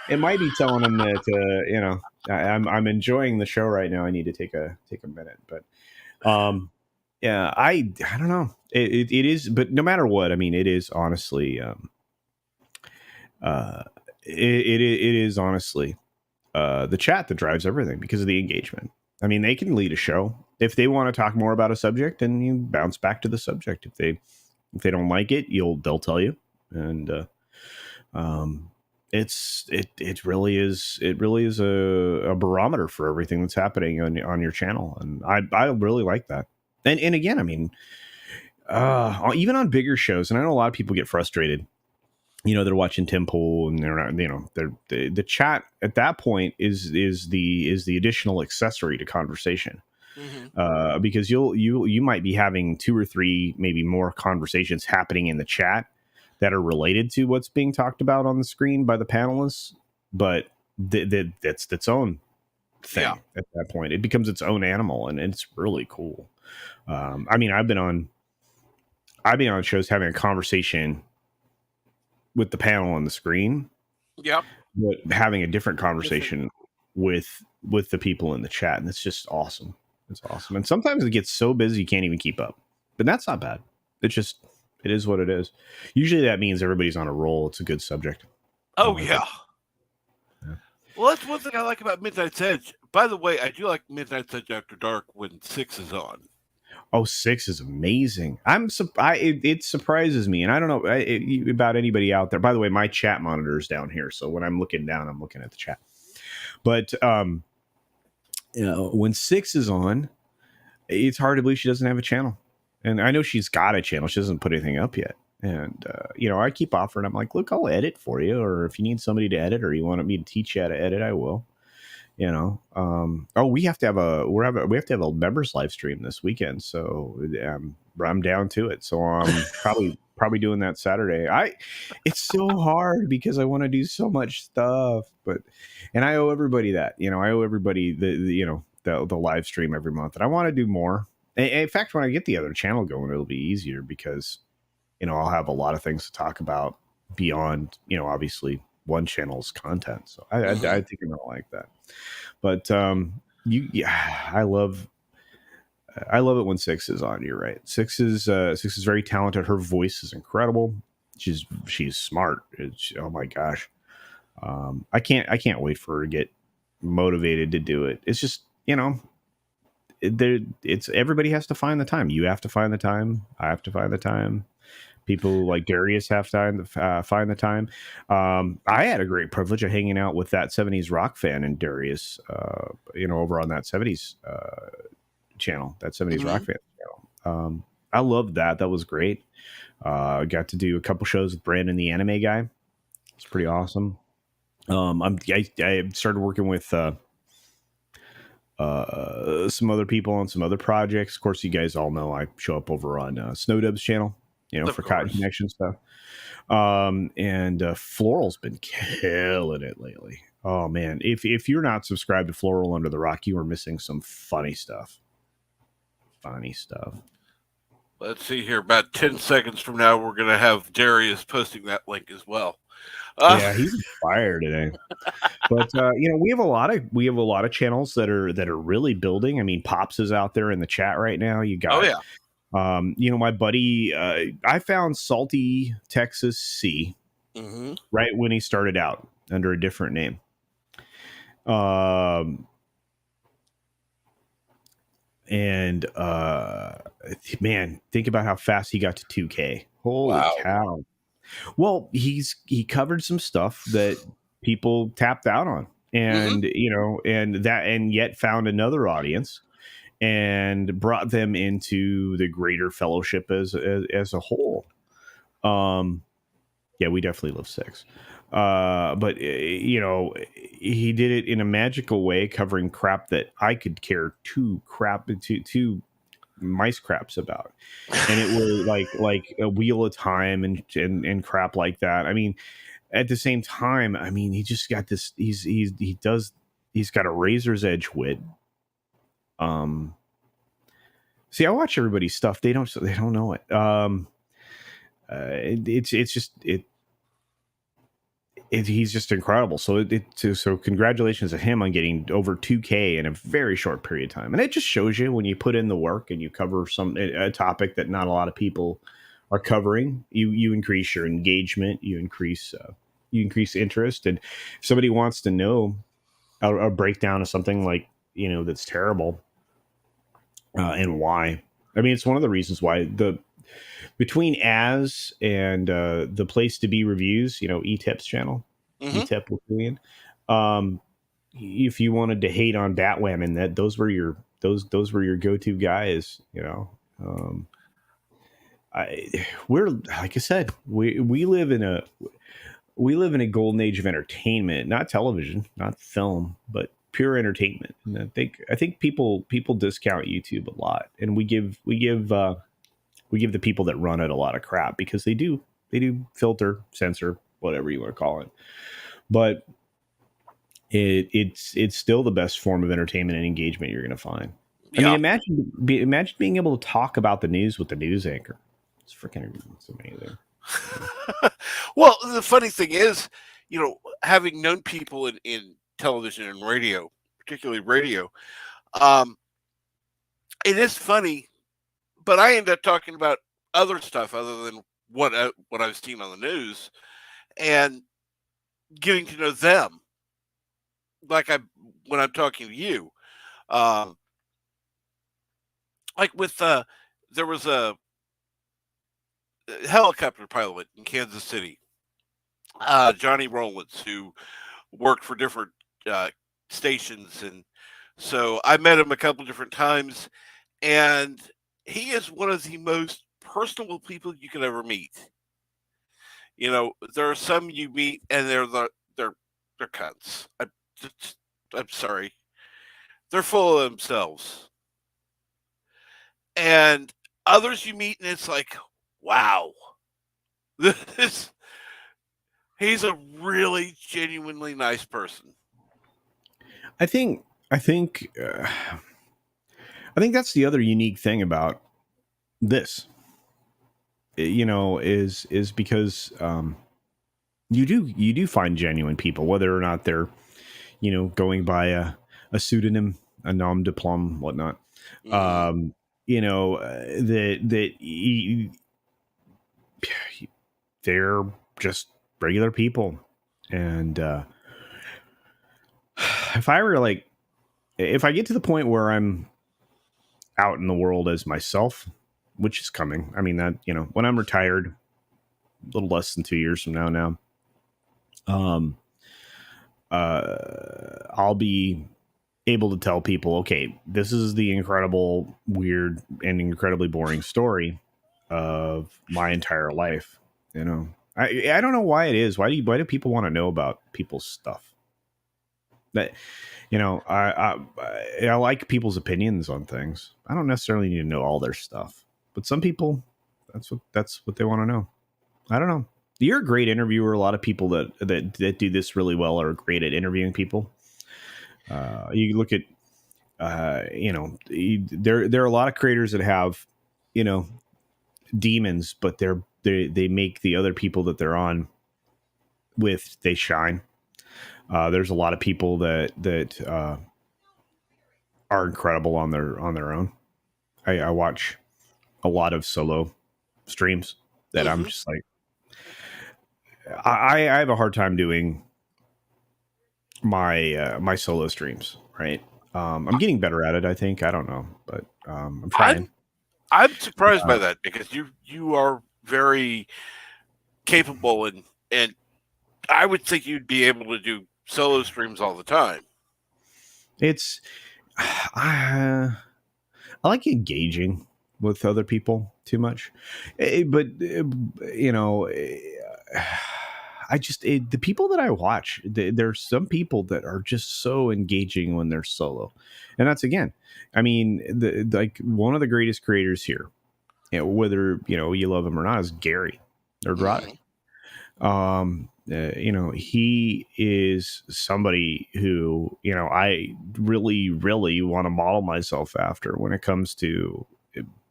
it might be telling them that I'm enjoying the show right now. I need to take a minute, but yeah, I don't know. It is, but no matter what, I mean, it is honestly it is honestly the chat that drives everything because of the engagement. I mean, they can lead a show. If they want to talk more about a subject, then you bounce back to the subject. If they don't like it, they'll tell you. And it really is a barometer for everything that's happening on your channel, and I really like that. And again, I mean, even on bigger shows, and I know a lot of people get frustrated. They're watching Tim Pool, and they're not. The chat at that point is the additional accessory to conversation. Mm-hmm. Because you might be having 2 or 3, maybe more conversations happening in the chat that are related to what's being talked about on the screen by the panelists, but that's its own thing. Yeah. At that point, it becomes its own animal, and it's really cool. I mean, I've been on shows having a conversation with the panel on the screen, but having a different conversation with the people in the chat, and it's just awesome. It's awesome. And sometimes it gets so busy you can't even keep up, but that's not bad. It is what it is. Usually that means everybody's on a roll. It's a good subject. Oh, yeah. Well, that's one thing I like about Midnight's Edge. By the way, I do like Midnight's Edge After Dark when 6 is on. Oh, 6 is amazing. It surprises me, and I don't know about anybody out there. By the way, my chat monitor is down here, so when I'm looking down, I'm looking at the chat. But when 6 is on, it's hard to believe she doesn't have a channel. And I know she's got a channel. She doesn't put anything up yet. And, I keep offering. I'm like, look, I'll edit for you. Or if you need somebody to edit or you want me to teach you how to edit, I will. We have to have a members live stream this weekend. So I'm down to it. So I'm probably doing that Saturday. It's so hard because I want to do so much stuff, and I owe everybody that, I owe everybody the live stream every month, and I want to do more. In fact, when I get the other channel going, it'll be easier because I'll have a lot of things to talk about beyond obviously one channel's content. So I think I'm gonna like that. But yeah, I love it when Six is on. You're right. Six is very talented. Her voice is incredible. She's smart. Oh my gosh. I can't wait for her to get motivated to do it. It's just it's everybody has to find the time. You have to find the time. I have to find the time. People like Darius have to find the time. I had a great privilege of hanging out with that 70s rock fan and Darius, over on that 70s channel, that 70s rock fan channel. I loved that. That was great. Got to do a couple shows with Brandon, the anime guy. It's pretty awesome. I started working with some other people on some other projects. Of course, you guys all know I show up over on Snowdub's channel, for Cotton Connection stuff. And Floral's been killing it lately. Oh man, if you're not subscribed to Floral Under the Rock, you are missing some funny stuff. Funny stuff. Let's see here. About 10 seconds from now, we're going to have Darius posting that link as well. Yeah, he's fire today. But we have a lot of channels that are really building. I mean, Pops is out there in the chat right now. You got, my buddy. I found Salty Texas C right when he started out under a different name. And man, think about how fast he got to 2K. Holy cow! Well, he covered some stuff that people tapped out on, and and yet found another audience and brought them into the greater fellowship as a whole. Yeah, we definitely love Six. But he did it in a magical way, covering crap that I could care two mice craps about, and it was like a Wheel of Time and crap like that. I mean, at the same time, I mean, he just got this. He's got a razor's edge wit. See, I watch everybody's stuff. They don't know it. It's just he's just incredible. So so congratulations to him on getting over 2K in a very short period of time. And it just shows you when you put in the work and you cover a topic that not a lot of people are covering, you increase your engagement, you increase interest. And if somebody wants to know a breakdown of something like, that's terrible, and why, I mean, it's one of the reasons why between Az and the place to be reviews, eTip's channel, eTip with Julian. If you wanted to hate on Batwoman, those were your go-to guys. We're like I said, we live in a golden age of entertainment, not television, not film, but pure entertainment. And I think people discount YouTube a lot, and we give the people that run it a lot of crap because they do filter, censor, whatever you want to call it. But it's still the best form of entertainment and engagement you're going to find. Yeah. I mean, imagine being able to talk about the news with the news anchor. It's amazing. Well, the funny thing is, having known people in television and radio, particularly radio, it is funny. But I end up talking about other stuff other than what I've seen on the news, and getting to know them. Like when I'm talking to you, like with there was a helicopter pilot in Kansas City, Johnny Rollins, who worked for different stations, and so I met him a couple different times, and he is one of the most personable people you could ever meet. There are some you meet and they're cunts. I'm sorry. They're full of themselves. And others you meet and it's like, wow. He's a really genuinely nice person. I think I think that's the other unique thing about this, is because you do find genuine people, whether or not they're going by a pseudonym, a nom de plume, whatnot. Mm-hmm. Um, that they're just regular people, and if I were like, if I get to the point where I'm out in the world as myself, which is coming, I mean that when I'm retired, a little less than 2 years from now, um, I'll be able to tell people, okay, this is the incredible, weird, and incredibly boring story of my entire life. I don't know why it is. Why do people want to know about people's stuff? That I like people's opinions on things. I don't necessarily need to know all their stuff, but some people, that's what they want to know. I don't know. You're a great interviewer. A lot of people that do this really well are great at interviewing people. You look at there are a lot of creators that have demons, but they make the other people that they're on with, they shine. There's a lot of people that are incredible on their own. I watch a lot of solo streams that I'm Mm-hmm. just like, I have a hard time doing my solo streams, right? I'm getting better at it, I think. I don't know, but I'm trying. I'm surprised Uh, by that because you are very capable and I would think you'd be able to do solo streams all the time. it's I like engaging with other people too much, but the people that I watch, there's some people that are just so engaging when they're solo, and that's, again, I mean, like one of the greatest creators here, whether you love him or not, is Gary or Mm-hmm. Roddy. He is somebody who I really, really want to model myself after when it comes to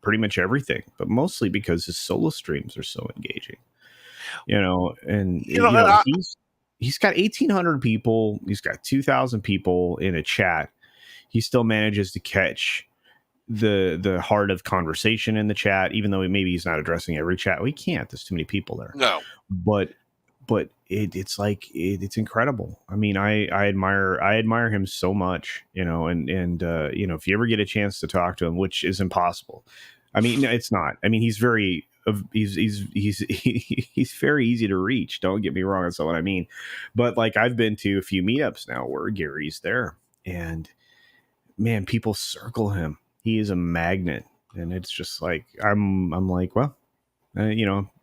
pretty much everything, but mostly because his solo streams are so engaging. And And I, he's got 1,800 people, he's got 2,000 people in a chat. He still manages to catch the heart of conversation in the chat, even though maybe he's not addressing every chat. We can't. There's too many people there. no. But it's like it's incredible. I mean, I admire him so much, and if you ever get a chance to talk to him, which is impossible. I mean, no, it's not. I mean, he's very he's very easy to reach. Don't get me wrong, that's not what I mean. But like, I've been to a few meetups now where Gary's there, and man, people circle him. He is a magnet, and it's just like I'm like, well,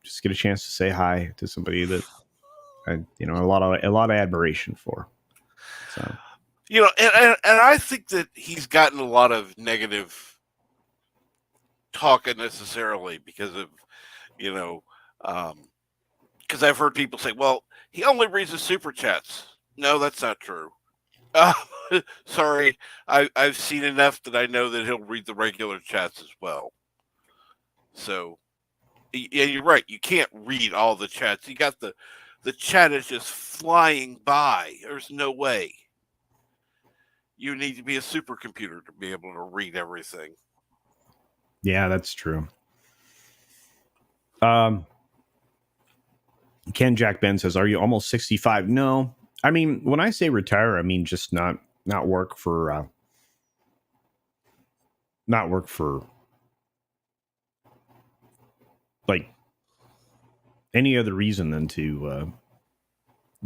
just get a chance to say hi to somebody that a lot of admiration for. So And I think that he's gotten a lot of negative talk unnecessarily because of you know because I've heard people say, well, he only reads the super chats. No, that's not true. Uh, sorry, I've seen enough that I know that he'll read the regular chats as well. So yeah, you're right. You can't read all the chats. You got the chat is just flying by. There's no way. You need to be a supercomputer to be able to read everything. yeah, that's true. Ken Jack Ben says, "Are you almost 65?" No, I mean, when I say retire, I mean just not work for not work for like any other reason than to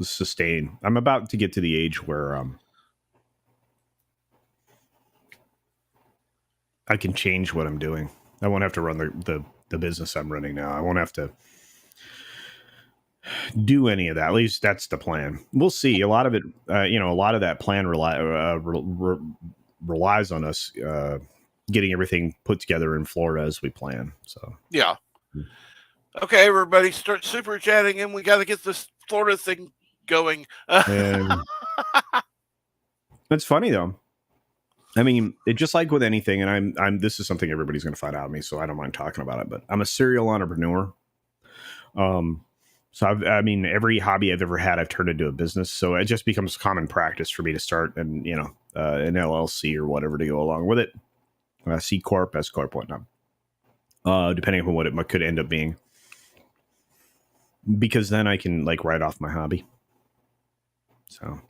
sustain. I'm about to get to the age where I can change what I'm doing. I won't have to run the business I'm running now. I won't have to do any of that. At least that's the plan. We'll see. A lot of it, a lot of that plan relies on us getting everything put together in Florida as we plan. So Yeah. Okay, everybody, start super chatting, and we got to get this Florida thing going. and it's funny though. I mean, it just like with anything, and I'm. This is something everybody's going to find out of me, so I don't mind talking about it. But I'm a serial entrepreneur. Um, so I mean, every hobby I've ever had, I've turned into a business. So it just becomes common practice for me to start and an LLC or whatever to go along with it, C corp, S corp, whatnot. Depending on what it could end up being, because then I can like write off my hobby. So,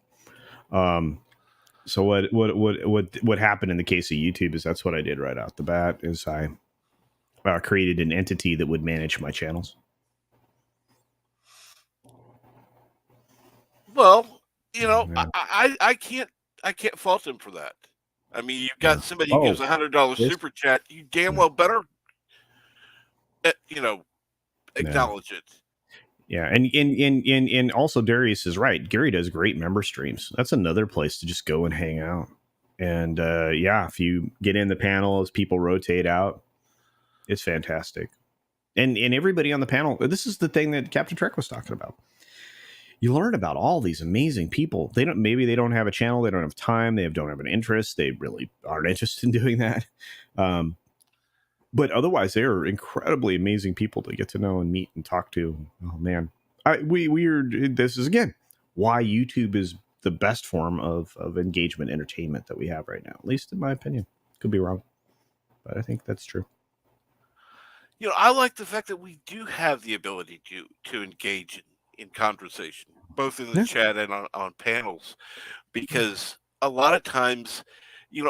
so what happened in the case of YouTube is that's what I did right out the bat. Is I created an entity that would manage my channels. Well, Yeah. I can't fault him for that. I mean, you've got Yeah. somebody who gives Oh, $100 this. super chat. You damn Yeah. well better, Yeah. acknowledge it. Yeah, and also Darius is right. Gary does great member streams. That's another place to just go and hang out. And if you get in the panel as people rotate out, it's fantastic. And everybody on the panel, this is the thing that Captain Trek was talking about. You learn about all these amazing people. They don't have a channel, they don't have time, don't have an interest, they really aren't interested in doing that. But otherwise, they are incredibly amazing people to get to know and meet and talk to. Oh man, this is again why YouTube is the best form of engagement entertainment that we have right now. At least in my opinion, could be wrong, but I think that's true. I like the fact that we do have the ability to engage in conversation, both in the chat and on panels, because a lot of times,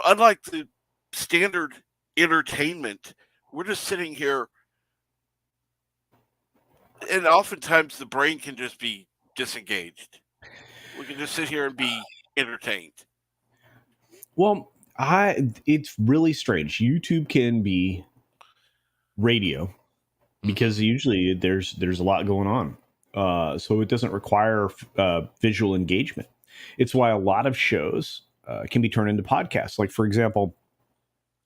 unlike the standard entertainment, we're just sitting here, and oftentimes the brain can just be disengaged. We can just sit here and be entertained. Well, it's really strange. YouTube can be radio because usually there's a lot going on, so it doesn't require visual engagement. It's why a lot of shows can be turned into podcasts. Like, for example,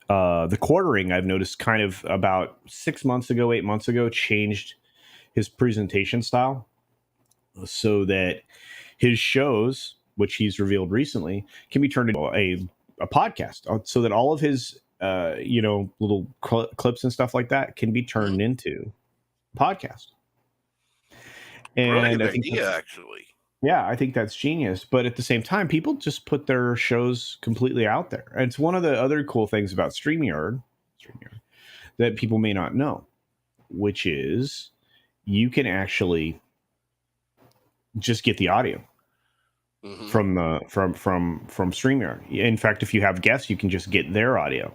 the Quartering, I've noticed kind of about 8 months ago, changed his presentation style so that his shows, which he's revealed recently, can be turned into a podcast, so that all of his little clips and stuff like that can be turned into podcast. Brilliant And idea, actually. Yeah, I think that's genius. But at the same time, people just put their shows completely out there. And it's one of the other cool things about StreamYard that people may not know, which is you can actually just get the audio from StreamYard. In fact, if you have guests, you can just get their audio.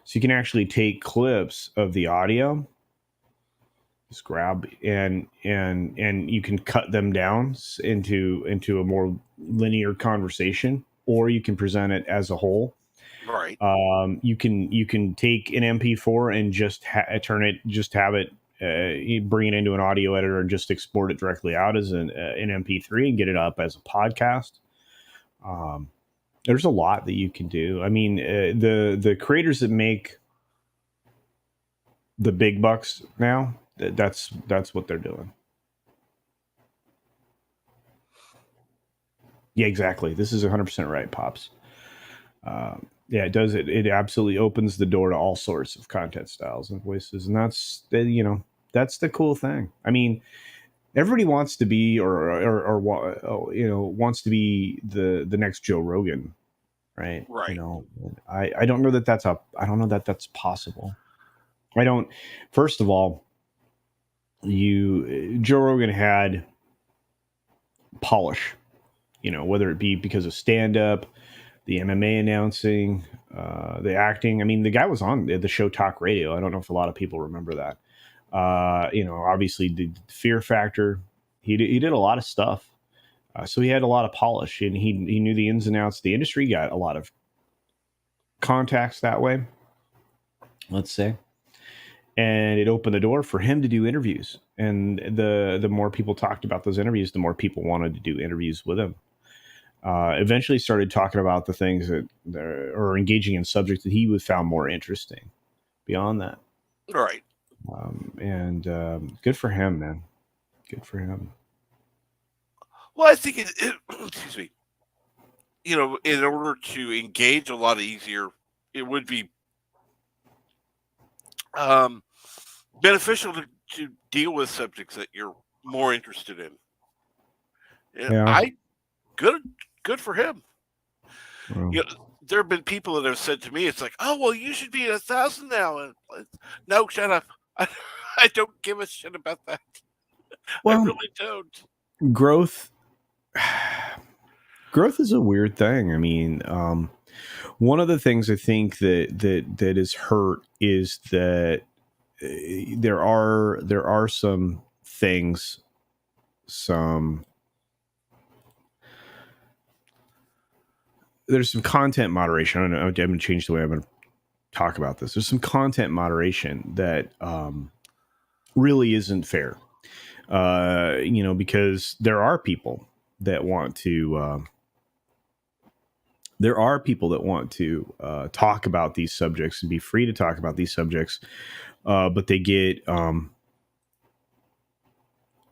So you can actually take clips of the audio, just grab and you can cut them down into a more linear conversation, or you can present it as a whole. Right. You can take an MP4 and just have it bring it into an audio editor and just export it directly out as an MP3 and get it up as a podcast. There's a lot that you can do. I mean, the creators that make the big bucks now, that's what they're doing. Yeah, exactly. This is 100% right, Pops. Yeah, it does. It absolutely opens the door to all sorts of content styles and voices, and that's the cool thing. I mean, everybody wants to be or wants to be the next Joe Rogan, right? Right. I don't know that that's possible. I don't. First of all, Joe Rogan had polish, whether it be because of stand up, the MMA announcing, the acting. I mean, the guy was on the show Talk Radio. I don't know if a lot of people remember that. Obviously the Fear Factor. He did a lot of stuff. So he had a lot of polish, and he knew the ins and outs. The industry got a lot of contacts that way, let's say. And it opened the door for him to do interviews. And the more people talked about those interviews, the more people wanted to do interviews with him. Eventually started talking about the things that or engaging in subjects that he would found more interesting beyond that. Right. And good for him, man. Good for him. Well, I think excuse me. in order to engage a lot easier, it would be um, beneficial to deal with subjects that you're more interested in. And Yeah. good for him. Well, You know, there have been people that have said to me, "It's like, oh well, you should be at 1,000 now." And no, shut up. I don't give a shit about that. I well, really don't. growth growth is a weird thing. I mean, one of the things I think that is hurt is that there are some things, some there's some content moderation. I don't know. I'm going to change the way I'm going to talk about this. There's some content moderation that really isn't fair. Because there are people that want to. There are people that want to talk about these subjects and be free to talk about these subjects, but they get,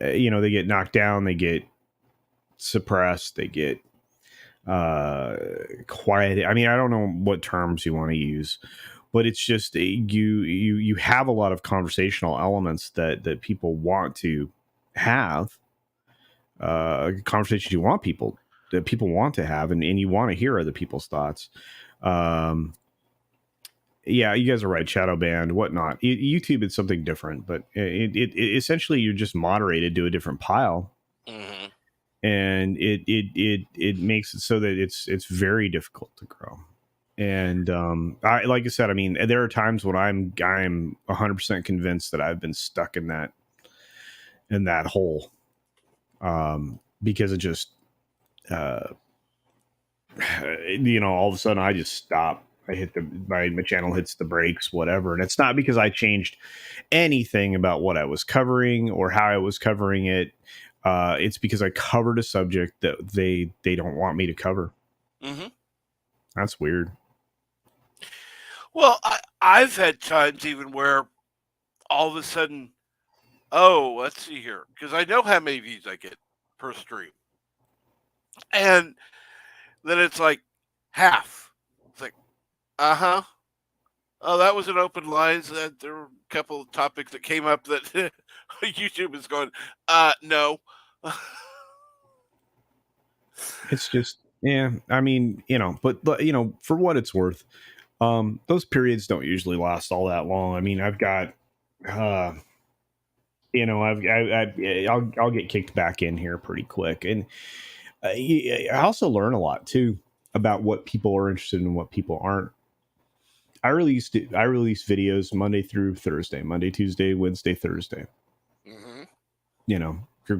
they get knocked down, they get suppressed, they get quiet. I mean, I don't know what terms you want to use, but it's just you have a lot of conversational elements that people want to have, conversations you want people that people want to have, and you want to hear other people's thoughts. Um, yeah, you guys are right. Shadow banned, whatnot. YouTube is something different, but it essentially you're just moderated to a different pile, Mm-hmm. and it makes it so that it's very difficult to grow. And I like I said, I mean, there are times when I'm 100% convinced that I've been stuck in that hole, because it just uh, all of a sudden I just stop. I hit my channel hits the brakes, whatever, and it's not because I changed anything about what I was covering or how I was covering it. It's because I covered a subject that they don't want me to cover. Mm-hmm. That's weird. Well, I've had times even where all of a sudden, oh, let's see here, because I know how many views I get per stream, and then it's like half. It's like, uh-huh. Oh, that was an open lines. That there were a couple of topics that came up that YouTube is going, no. It's just, yeah. I mean, but for what it's worth, those periods don't usually last all that long. I mean, I've got, uh, I'll get kicked back in here pretty quick, and I also learn a lot too about what people are interested in and what people aren't. I release videos Monday through Thursday, Monday, Tuesday, Wednesday, Thursday. Mm-hmm.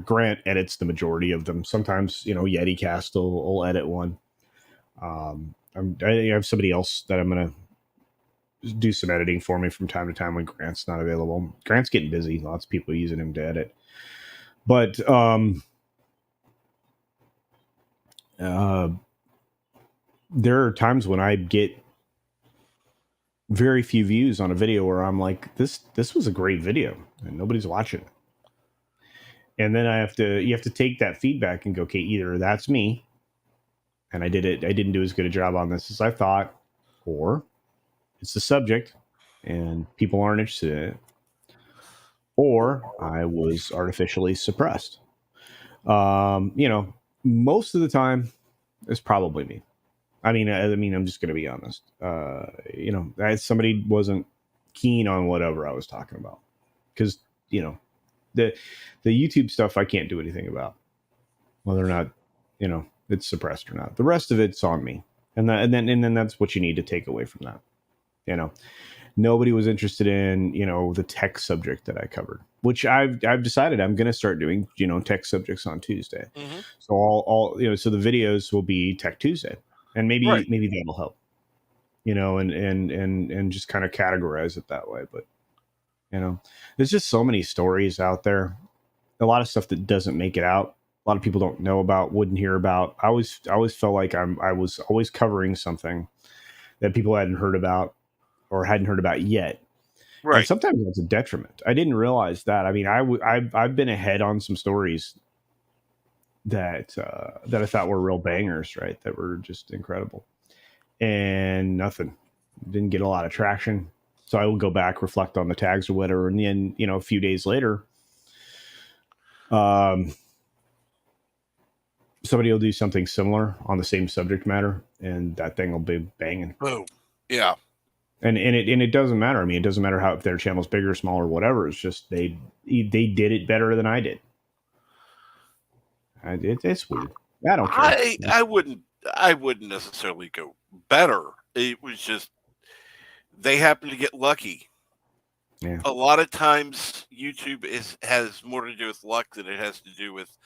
Grant edits the majority of them. Sometimes Yeti Cast will edit one. I have somebody else that I'm gonna do some editing for me from time to time when Grant's not available. Grant's getting busy. Lots of people using him to edit. But there are times when I get very few views on a video where I'm like, this was a great video and nobody's watching it. And then you have to take that feedback and go, okay, either that's me and I didn't do as good a job on this as I thought, or it's the subject and people aren't interested in it, or I was artificially suppressed. Most of the time it's probably me. I mean, I'm just going to be honest. Somebody wasn't keen on whatever I was talking about, because the YouTube stuff I can't do anything about, whether or not it's suppressed or not. The rest of it's on me, and then that's what you need to take away from that. Nobody was interested in the tech subject that I covered, which I've decided I'm going to start doing tech subjects on Tuesday. Mm-hmm. So all so the videos will be Tech Tuesday, and maybe Right. that'll help, and just kind of categorize it that way. But there's just so many stories out there, a lot of stuff that doesn't make it out. A lot of people don't know about, wouldn't hear about. I always felt like I was always covering something that people hadn't heard about or hadn't heard about yet. And Right. sometimes that's a detriment. I didn't realize that. I mean, I've been ahead on some stories that I thought were real bangers, right? That were just incredible, and nothing. Didn't get a lot of traction. So I will go back, reflect on the tags or whatever, and then a few days later, um, somebody will do something similar on the same subject matter, and that thing will be banging. Boom. Yeah. And it doesn't matter. I mean, it doesn't matter how if their channel's bigger, small, or whatever. It's just they did it better than I did. It's weird. I don't care. I wouldn't necessarily go better. It was just they happen to get lucky. Yeah. A lot of times YouTube has more to do with luck than it has to do with.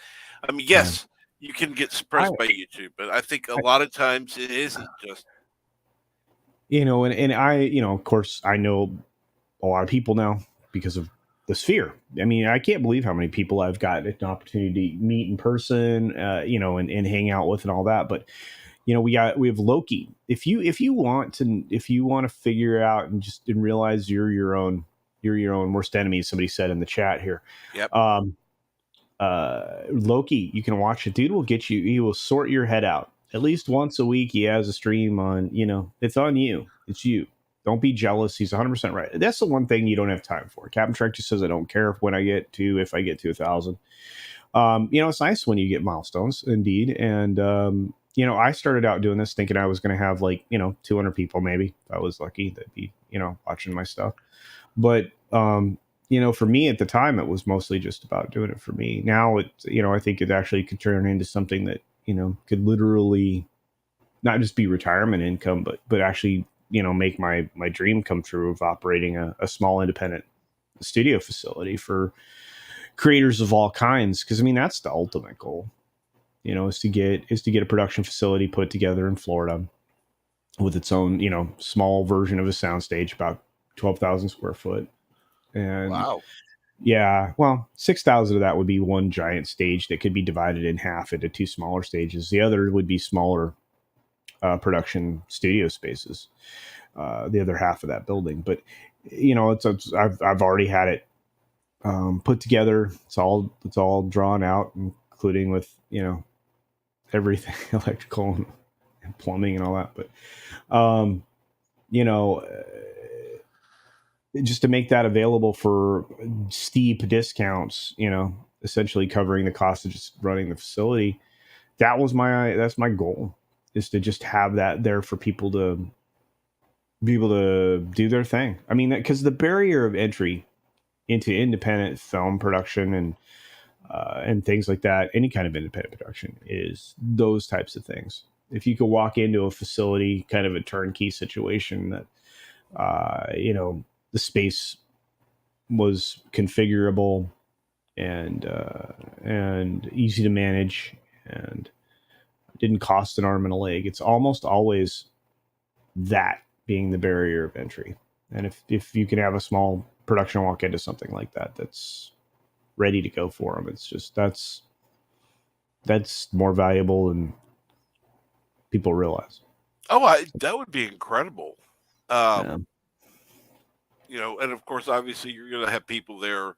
I mean, yes, you can get suppressed by YouTube, but I think a lot of times it isn't just. And I, of course, I know a lot of people now because of the sphere. I mean, I can't believe how many people I've got an opportunity to meet in person, and hang out with and all that. But we have Loki. If you want to figure out and realize you're your own worst enemy. Somebody said in the chat here. Yep. Loki, you can watch it. Dude will get you. He will sort your head out. At least once a week, he has a stream on. It's on you. It's you. Don't be jealous. He's 100% right. That's the one thing you don't have time for. Captain Trek just says, I don't care if I get to 1,000. It's nice when you get milestones, indeed. And, I started out doing this thinking I was going to have 200 people, maybe if I was lucky, that'd be, watching my stuff. But, for me at the time, it was mostly just about doing it for me. Now it's, I think it actually could turn into something that, could literally not just be retirement income, but actually, make my dream come true of operating a small independent studio facility for creators of all kinds. Cause I mean, that's the ultimate goal, is to get a production facility put together in Florida with its own, small version of a soundstage, about 12,000 square foot. And Wow. yeah, well, 6,000 of that would be one giant stage that could be divided in half into two smaller stages. The other would be smaller production studio spaces, the other half of that building. But I've already had it put together. It's all drawn out, including with everything electrical and plumbing and all that. But just to make that available for steep discounts, essentially covering the cost of just running the facility. That's my goal, is to just have that there for people to be able to do their thing. I mean, because the barrier of entry into independent film production and things like that, any kind of independent production, is those types of things. If you could walk into a facility, kind of a turnkey situation that, the space was configurable and easy to manage and didn't cost an arm and a leg. It's almost always that being the barrier of entry. And if you can have a small production walk into something like that, that's ready to go for them, it's just that's more valuable than people realize. Oh, that would be incredible. Yeah. And of course, obviously, you're going to have people there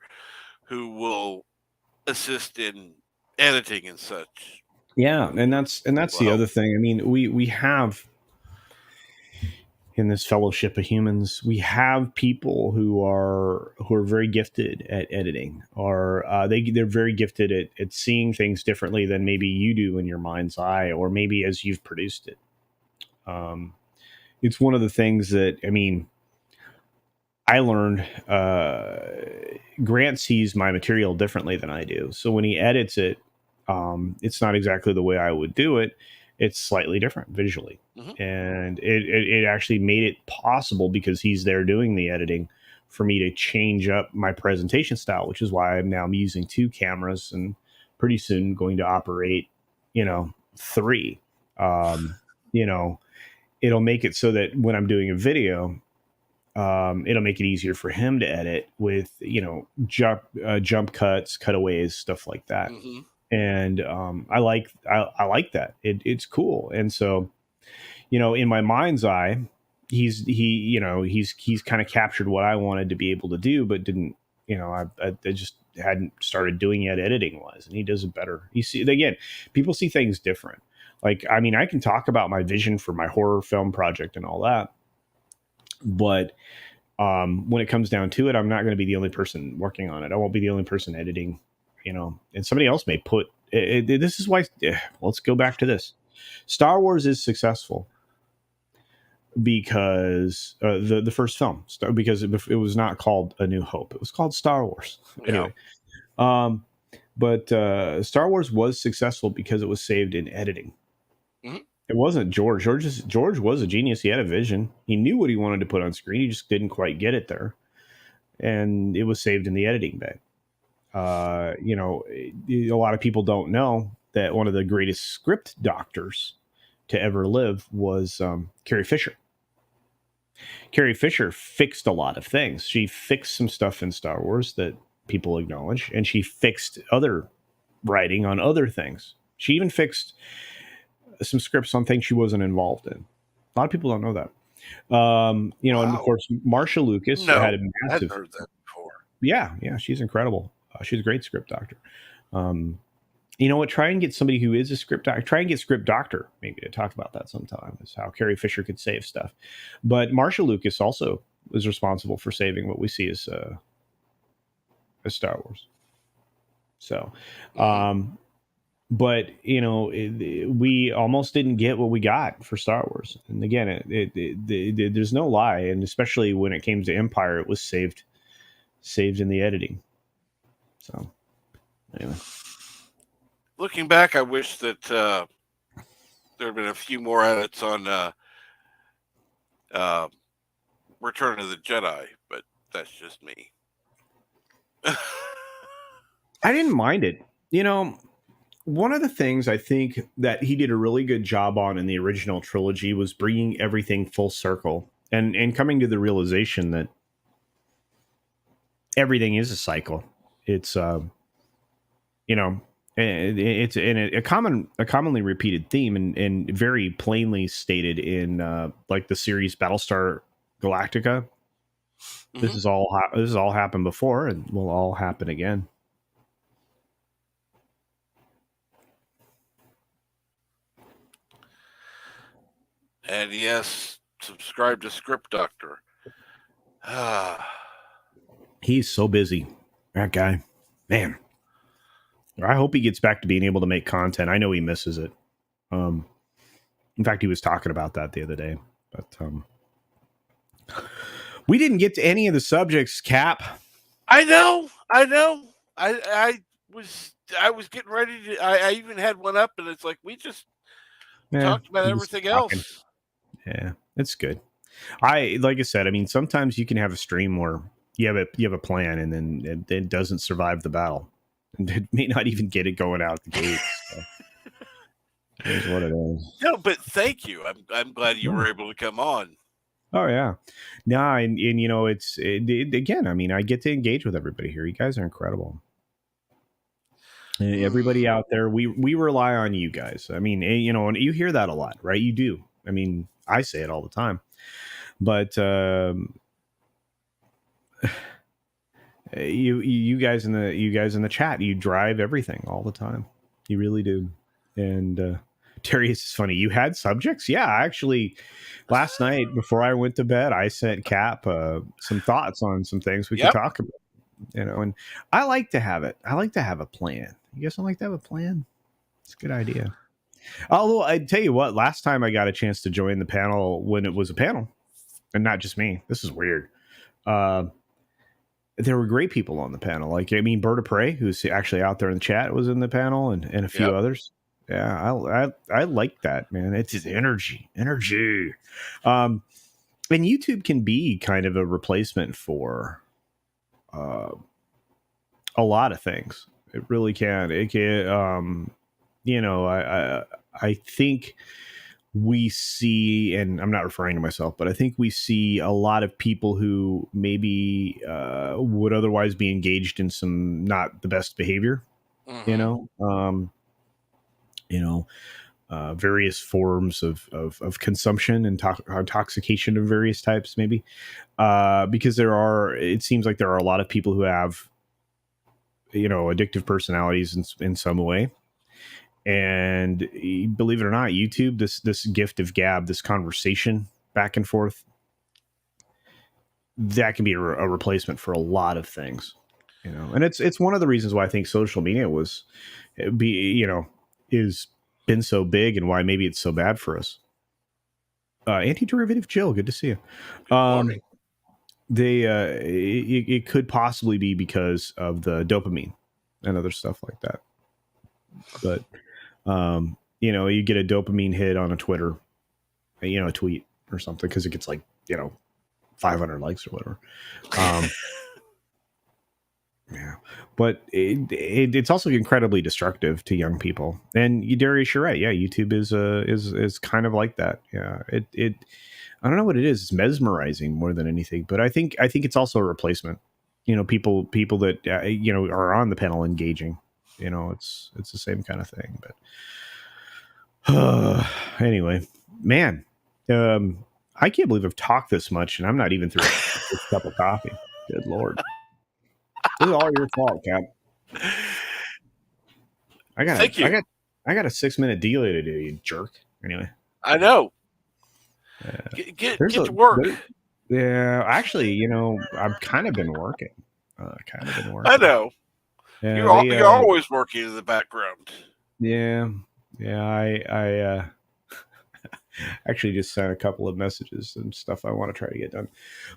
who will assist in editing and such. Yeah, and that's the other thing. I mean, we have in this fellowship of humans, we have people who are very gifted at editing, or they're very gifted at seeing things differently than maybe you do in your mind's eye, or maybe as you've produced it. It's one of the things that, I mean, I learned. Grant sees my material differently than I do, so when he edits it, it's not exactly the way I would do it. It's slightly different visually. Mm-hmm. And it actually made it possible, because he's there doing the editing, for me to change up my presentation style, which is why I'm using 2 cameras and pretty soon going to operate, 3. It'll make it so that when I'm doing a video, it'll make it easier for him to edit with, jump cuts, cutaways, stuff like that. Mm-hmm. And I like that. It's cool. And so, in my mind's eye, he's kind of captured what I wanted to be able to do, but didn't I just hadn't started doing it editing wise, and he does it better. You see, again, people see things different. Like, I mean, I can talk about my vision for my horror film project and all that, but when it comes down to it, I'm not going to be the only person working on it. I won't be the only person editing, and somebody else may put this is why. Let's go back to this. Star Wars is successful because the first film, because it was not called A New Hope. It was called Star Wars. Yeah. Anyway, but Star Wars was successful because it was saved in editing. Mm-hmm. It wasn't George. George was a genius. He had a vision. He knew what he wanted to put on screen. He just didn't quite get it there, and it was saved in the editing bay. A lot of people don't know that one of the greatest script doctors to ever live was Carrie Fisher. Carrie Fisher fixed a lot of things. She fixed some stuff in Star Wars that people acknowledge, and she fixed other writing on other things. She even fixed some scripts on things she wasn't involved in. A lot of people don't know that. And of course, Marsha Lucas had a massive. I hadn't heard that before. Yeah, she's incredible. She's a great script doctor. You know what? Try and get somebody who is a script doctor. Try and get Script Doctor maybe to talk about that sometime. Is how Carrie Fisher could save stuff. But Marsha Lucas also was responsible for saving what we see as Star Wars. So, but we almost didn't get what we got for Star Wars. And again, there's no lie, and especially when it came to Empire, it was saved in the editing. So, anyway. Looking back, I wish that there had been a few more edits on Return of the Jedi, but that's just me. I didn't mind it. One of the things I think that he did a really good job on in the original trilogy was bringing everything full circle and coming to the realization that everything is a cycle. It's it's a commonly repeated theme and very plainly stated in like the series Battlestar Galactica. Mm-hmm. This is all happened before and will all happen again. And yes, subscribe to Script Doctor. He's so busy, that guy, man. I hope he gets back to being able to make content. I know he misses it. In fact, he was talking about that the other day. But we didn't get to any of the subjects, Cap. I know. I was getting ready to. I even had one up, and it's like we just talked about everything else. Yeah, it's good. Like I said, I mean, sometimes you can have a stream where you have a plan, and then it doesn't survive the battle. It may not even get it going out the gate. So. Here's what it is. No, but thank you. I'm glad you were able to come on. Oh yeah, no, and it's again. I mean, I get to engage with everybody here. You guys are incredible. Everybody out there, we rely on you guys. I mean, and you hear that a lot, right? You do. I mean, I say it all the time, but. You guys in the chat, you drive everything all the time. You really do. And Terry, is funny. You had subjects? Yeah, actually, last night before I went to bed, I sent Cap some thoughts on some things we could talk about. And I like to have it. I like to have a plan. You guys don't like to have a plan? It's a good idea. Although I tell you what, last time I got a chance to join the panel when it was a panel, and not just me. This is weird. There were great people on the panel. Like, I mean, Bird of Prey, who's actually out there in the chat, was in the panel, and a few others. Yeah, I like that, man. It's his energy. And YouTube can be kind of a replacement for a lot of things. It really can. It can. I think we see, and I'm not referring to myself, but I think we see a lot of people who maybe would otherwise be engaged in some not the best behavior. Mm-hmm. various forms of consumption and intoxication of various types, maybe. Because it seems like there are a lot of people who have, addictive personalities in some way. And believe it or not, YouTube, this gift of gab, this conversation back and forth, that can be a replacement for a lot of things, and it's one of the reasons why I think social media is been so big, and why maybe it's so bad for us. Anti-derivative Jill, good to see you. Good morning. It could possibly be because of the dopamine and other stuff like that. But you get a dopamine hit on a Twitter, a tweet or something, because it gets 500 likes or whatever. Yeah, but it's also incredibly destructive to young people. And Darius, you're right. Yeah, YouTube is kind of like that. Yeah, it I don't know what it is. It's mesmerizing more than anything. But I think it's also a replacement. People that are on the panel engaging. It's the same kind of thing. But anyway, man, I can't believe I've talked this much, and I'm not even through a cup of coffee. Good Lord. This is all your fault, Cap. Thank you. I got a 6-minute delay to do, you jerk. Anyway, I know. Get to work. Yeah, actually, I've kind of been working. I know. Yeah, you're always working in the background. Yeah. I actually just sent a couple of messages and stuff I want to try to get done,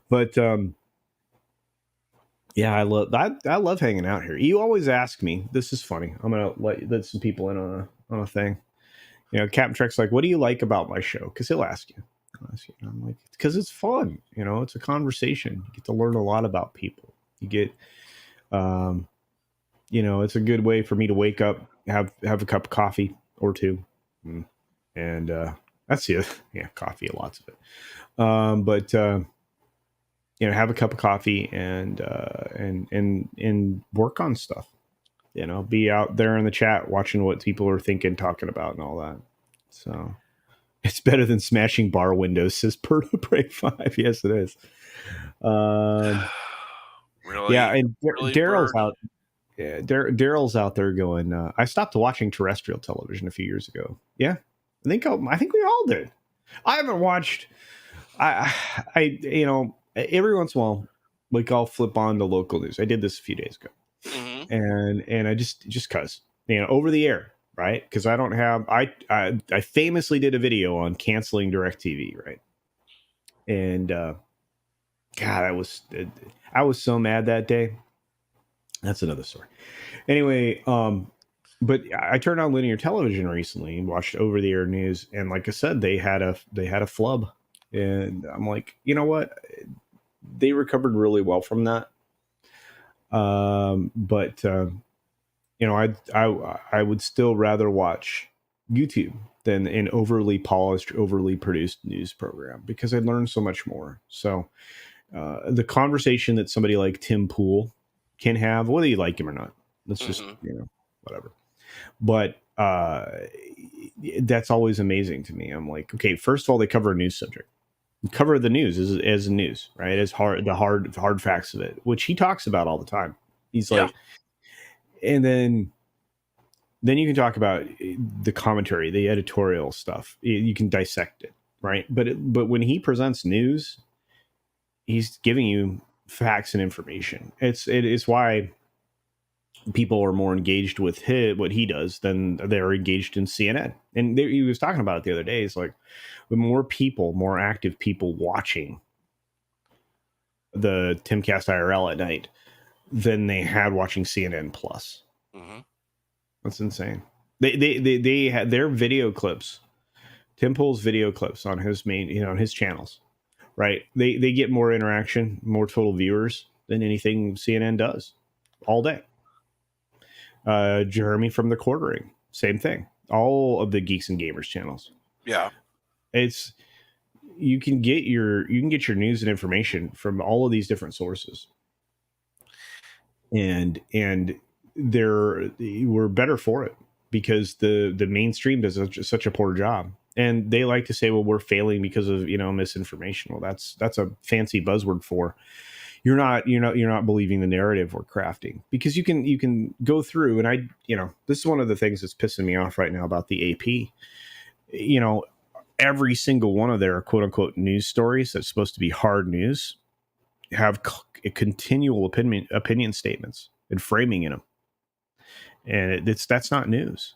but yeah, I love hanging out here. You always ask me. This is funny. I'm gonna let some people in on a thing. Captain Trek's like, "What do you like about my show?" Because he'll ask you. I'm like, because it's fun. It's a conversation. You get to learn a lot about people. You get, it's a good way for me to wake up, have a cup of coffee or two, and that's it. Yeah, coffee, lots of it. But have a cup of coffee and work on stuff. Be out there in the chat watching what people are thinking, talking about, and all that. So it's better than smashing bar windows, says Perto Break 5. Yes, it is. Really? Yeah, and really, Daryl's out. Yeah, Daryl's out there going, I stopped watching terrestrial television a few years ago. Yeah, I think we all did. I haven't watched. I every once in a while, I'll flip on the local news. I did this a few days ago, and I just cause over the air, right? Because I don't have. I famously did a video on canceling DirecTV, right? And God, I was so mad that day. That's another story. Anyway, but I turned on linear television recently and watched over the air news, and like I said, they had a flub, and I'm like, you know what? They recovered really well from that. But I would still rather watch YouTube than an overly polished, overly produced news program, because I learned so much more. So the conversation that somebody like Tim Pool can have, whether you like him or not, let's just whatever. But that's always amazing to me. I'm like, okay, first of all, they cover a news subject. Cover the news as news, right? As hard facts of it, which he talks about all the time. He's like, and then you can talk about the commentary, the editorial stuff. You can dissect it, right? But when he presents news, he's giving you facts and information. It is why people are more engaged with what he does than they're engaged in CNN. And he was talking about it the other day. It's like, with more active people watching the Timcast IRL at night than they had watching CNN Plus. That's insane. They had their video clips, Tim Pool's video clips on his main, on his channels, right? They get more interaction, more total viewers than anything CNN does all day. Jeremy from the Quartering, same thing. All of the Geeks and Gamers channels. Yeah. It's you can get your news and information from all of these different sources. And we're better for it, because the mainstream does such a poor job. And they like to say, well, we're failing because of, misinformation. Well, that's a fancy buzzword for you're not believing the narrative we're crafting, because you can go through, and this is one of the things that's pissing me off right now about the AP. Every single one of their quote unquote news stories that's supposed to be hard news have continual opinion statements and framing in them, and that's not news.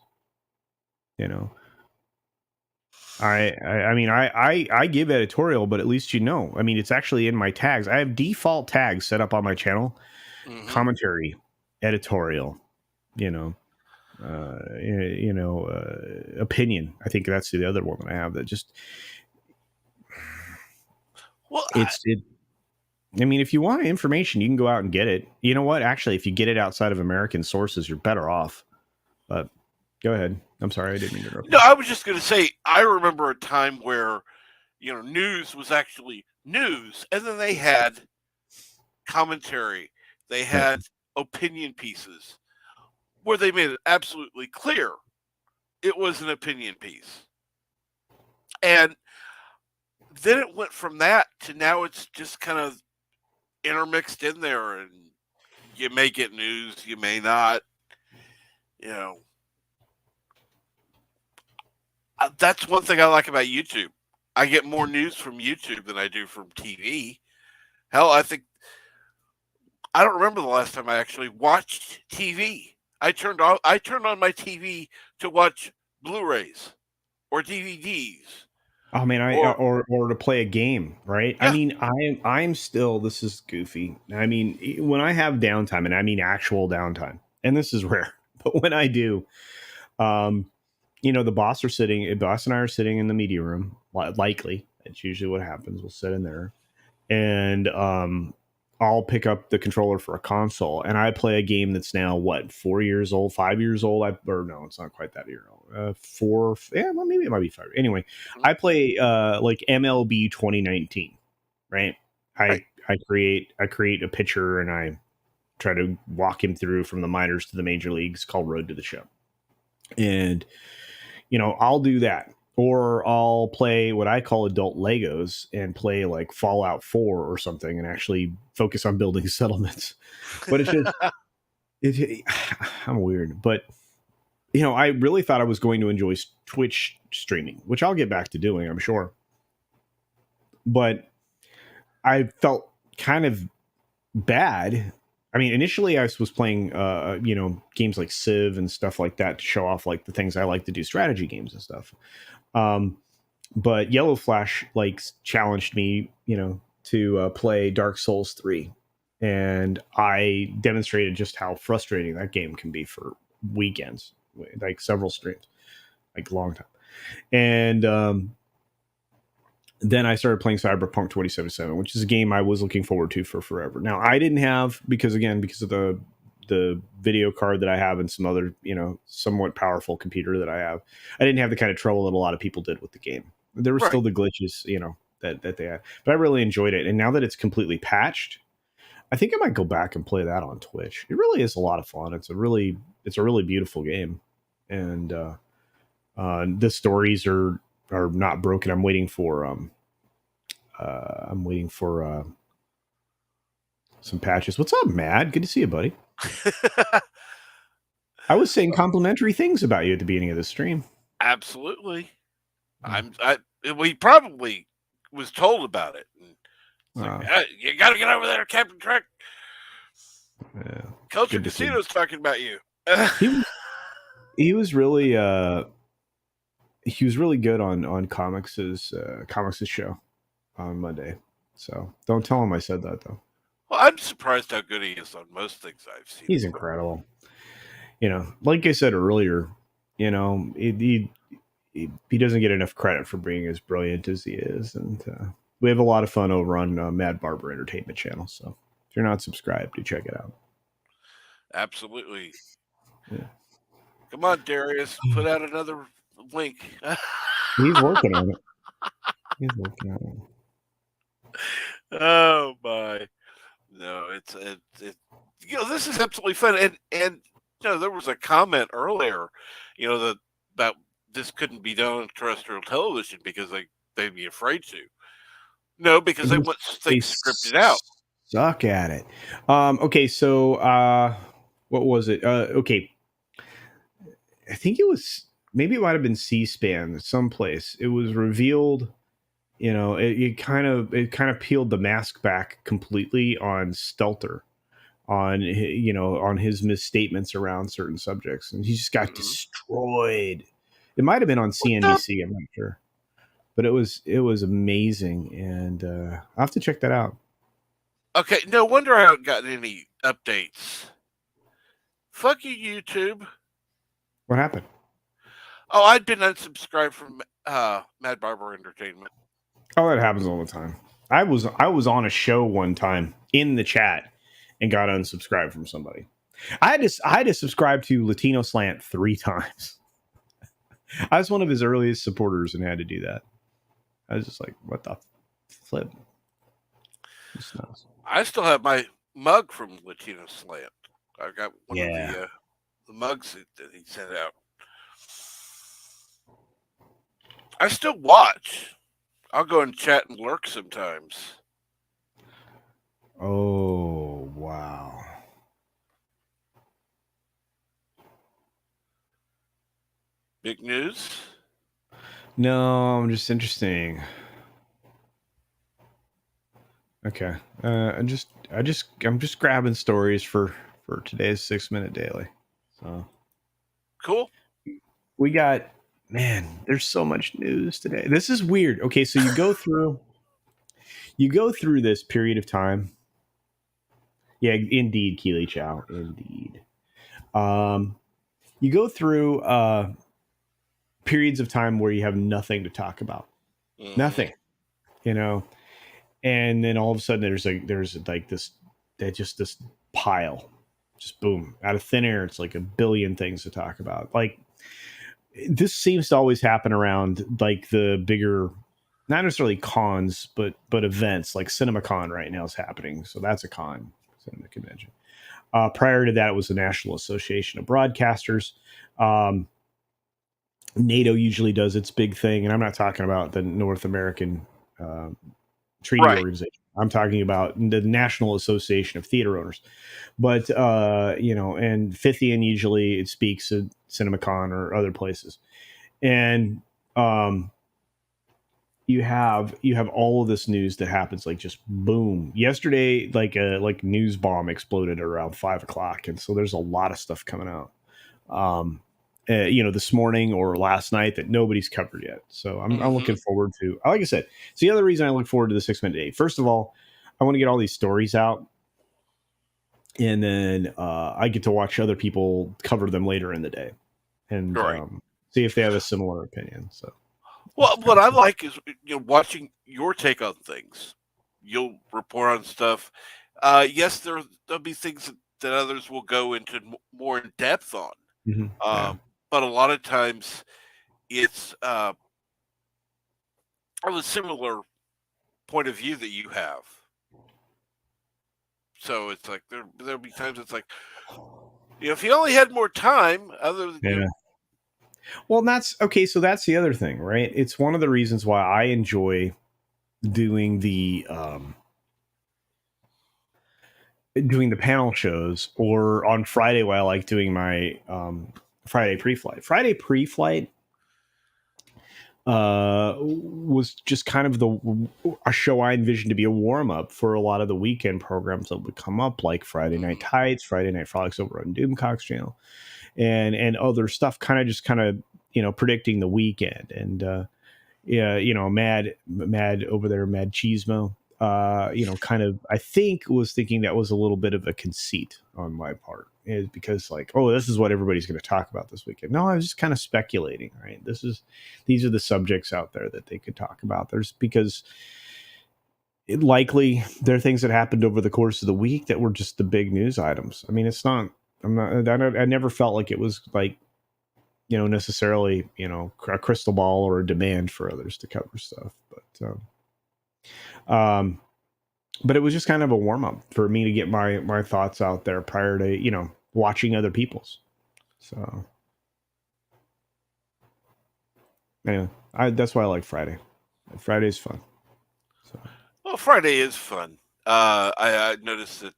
I give editorial, but at least I mean, it's actually in my tags. I have default tags set up on my channel: commentary, editorial, opinion. I think that's the other one that I have that just. Well, I mean, if you want information, you can go out and get it. You know what? Actually, if you get it outside of American sources, you're better off. But go ahead. I'm sorry, I didn't mean to interrupt. No, I was just going to say, I remember a time where, news was actually news, and then they had commentary, they had opinion pieces where they made it absolutely clear it was an opinion piece. And then it went from that to now it's just kind of intermixed in there, and you may get news, you may not. That's one thing I like about YouTube. I get more news from YouTube than I do from TV. Hell, I don't remember the last time I actually watched TV. I turned on my TV to watch Blu-rays or DVDs. Oh man, or to play a game, right? Yeah. I mean, I'm still, this is goofy. I mean, when I have downtime, and I mean actual downtime, and this is rare, but when I do, the boss and I are sitting in the media room. Likely, it's usually what happens. We'll sit in there, and I'll pick up the controller for a console, and I play a game that's now 4 years old, 5 years old. No, it's not quite that year old. 4, yeah, well, maybe it might be 5. Anyway, I play like MLB 2019, right? I create a pitcher, and I try to walk him through from the minors to the major leagues, called Road to the Show. And I'll do that. Or I'll play what I call adult Legos and play like Fallout 4 or something, and actually focus on building settlements. But it's just, I'm weird. But, I really thought I was going to enjoy Twitch streaming, which I'll get back to doing, I'm sure. But I felt kind of bad. I mean, initially I was playing, games like Civ and stuff like that to show off like the things I like to do, strategy games and stuff. But Yellow Flash challenged me, to play Dark Souls 3. And I demonstrated just how frustrating that game can be for weekends, like several streams, like a long time. And then I started playing Cyberpunk 2077, which is a game I was looking forward to for forever. Now, I didn't have, because of the video card that I have and some other, somewhat powerful computer that I have, I didn't have the kind of trouble that a lot of people did with the game. There were still the glitches, that they had. But I really enjoyed it. And now that it's completely patched, I think I might go back and play that on Twitch. It really is a lot of fun. It's a really beautiful game. And the stories are not broken. I'm waiting for some patches. What's up, Mad? Good to see you, buddy. I was saying complimentary things about you at the beginning of the stream. Absolutely. We probably was told about it. You got to get over there, Captain Trek. Yeah, Culture Casino's talking about you. he was really good on Comics' show on Monday. So don't tell him I said that, though. Well, I'm surprised how good he is on most things I've seen. He's incredible. Like I said earlier, he doesn't get enough credit for being as brilliant as he is. And we have a lot of fun over on Mad Barber Entertainment channel. So if you're not subscribed, do check it out. Absolutely. Yeah. Come on, Darius, put out another link. He's working on it. Oh my! No, it's this is absolutely fun, and there was a comment earlier. that this couldn't be done on terrestrial television because they'd be afraid to. No, because they want They things scripted out. suck at it. Okay, so what was it? Okay, I think it was, maybe it might have been C-SPAN someplace. It was revealed, it kind of peeled the mask back completely on Stelter, on his misstatements around certain subjects, and he just got Hmm. destroyed. It might have been on What the? CNBC, I'm not sure, but it was amazing, and I'll have to check that out. Okay, no wonder I haven't gotten any updates. Fuck you, YouTube. What happened? Oh, I'd been unsubscribed from Mad Barber Entertainment. Oh, that happens all the time. I was on a show one time in the chat and got unsubscribed from somebody. I had to subscribe to Latino Slant 3 times. I was one of his earliest supporters and had to do that. I was just like, what the flip? It's nuts. I still have my mug from Latino Slant. I've got one of Yeah. the mugs that he sent out. I still watch. I'll go and chat and lurk sometimes. Oh, wow. Big news? No, I'm just interesting. Okay. I'm just grabbing stories for today's 6-minute daily. So Cool. we got, man, there's so much news today. This is weird. Okay, so you go through this period of time. Yeah, indeed, Keely Chow. Indeed. You go through periods of time where you have nothing to talk about. Mm-hmm. Nothing. And then all of a sudden there's this pile, just boom, out of thin air. It's like a billion things to talk about. Like, this seems to always happen around like the bigger, not necessarily cons, but events. Like CinemaCon right now is happening, so that's a con, cinema convention. Prior to that, it was the National Association of Broadcasters. NATO usually does its big thing, and I'm not talking about the North American treaty organization. I'm talking about the National Association of Theater Owners. But and Fithian usually it speaks at CinemaCon or other places, and you have all of this news that happens like just boom. Yesterday, like a news bomb exploded around 5 o'clock, and so there's a lot of stuff coming out. This morning or last night that nobody's covered yet. So I'm looking forward to, like I said, it's the other reason I look forward to the 6-minute day. First of all, I want to get all these stories out, and then I get to watch other people cover them later in the day and see if they have a similar opinion. So, well, what I like is watching your take on things. You'll report on stuff. Yes, there'll be things that others will go into more in depth on. Mm-hmm. Yeah. But a lot of times it's of a similar point of view that you have. So it's like there'll be times it's like, if you only had more time, other than well, that's okay. So that's the other thing, right? It's one of the reasons why I enjoy doing the panel shows, or on Friday while I like doing my Friday pre-flight. Friday pre-flight was just kind of a show I envisioned to be a warm-up for a lot of the weekend programs that would come up, like Friday Night Tights, Friday Night Frolics over on Doomcock's channel, and other stuff, kind of predicting the weekend. And Mad over there, Mad Cheesemo, kind of, I think, was thinking that was a little bit of a conceit on my part, is because like, oh, this is what everybody's going to talk about this weekend. No, I was just kind of speculating, right? These are the subjects out there that they could talk about. Because likely there are things that happened over the course of the week that were just the big news items. I mean, I never felt like it was like, necessarily, a crystal ball or a demand for others to cover stuff. But it was just kind of a warm up for me to get my thoughts out there prior to, watching other people's. So Anyway, that's why I like Friday. Friday's fun. So. Well, Friday is fun. I noticed that,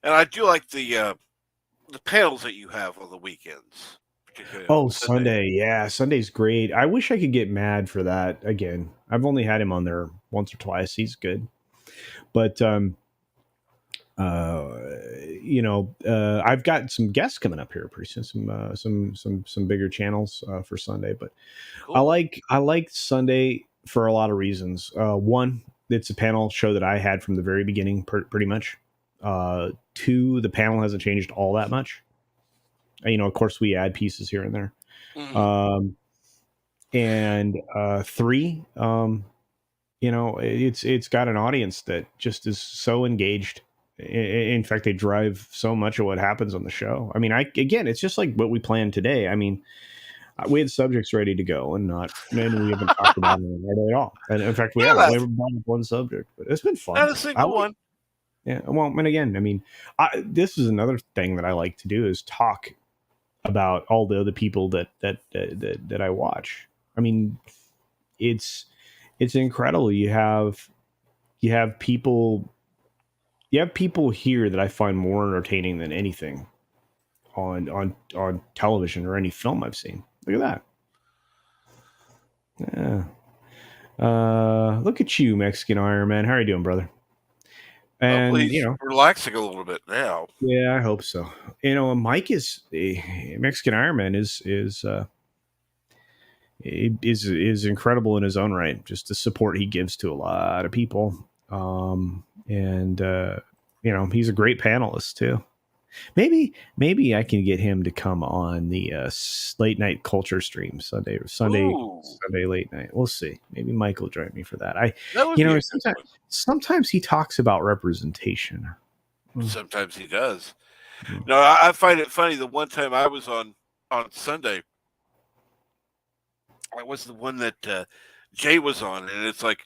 and I do like the panels that you have on the weekends, particularly on Oh, Sunday. Sunday. Yeah, Sunday's great. I wish I could get Mad for that again. I've only had him on there once or twice. He's good. But uh I've got some guests coming up here pretty soon, some bigger channels for Sunday, but Cool. I like Sunday for a lot of reasons. One, it's a panel show that I had from the very beginning, pretty much. Two, the panel hasn't changed all that much. Of course, we add pieces here and there. Hmm. Um, and three, it's got an audience that just is so engaged. In fact, they drive so much of what happens on the show. I mean, again, it's just like what we planned today. I mean, we had subjects ready to go, and we haven't talked about it at all. And in fact, we Yeah, haven't. We haven't brought up one subject, but it's been fun. not a I single like. one. Yeah. Well, and again, I mean, this is another thing that I like to do is talk about all the other people that I watch. I mean, it's incredible. You have people here that I find more entertaining than anything on television or any film I've seen. Look at that. Yeah. Look at you, Mexican Iron Man. How are you doing, brother? Hopefully, And he's relaxing a little bit now. yeah, I hope so. Mike is Mexican Iron Man is incredible in his own right. Just the support he gives to a lot of people, and he's a great panelist too. Maybe I can get him to come on the late night culture stream Ooh, Sunday late night. We'll see. Maybe Mike will join me for that. that would be a good one. Sometimes he talks about representation. Sometimes he does. Mm. No, I find it funny. The one time I was on Sunday, I was the one that Jay was on, and it's like,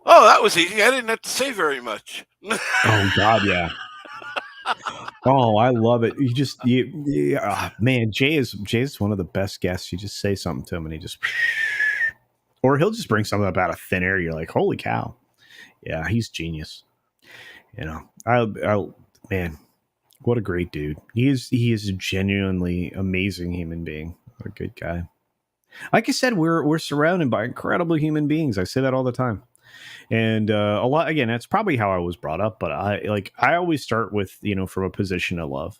oh, that was easy. I didn't have to say very much. Oh God, yeah. Oh, I love it. Man, Jay's one of the best guests. You just say something to him, and he just, or he'll just bring something up out of thin air. You're like, holy cow, yeah, he's genius. Man, what a great dude. He is a genuinely amazing human being. What a good guy. Like I said, we're surrounded by incredible human beings. I say that all the time. And a lot, again, that's probably how I was brought up, but I always start with from a position of love.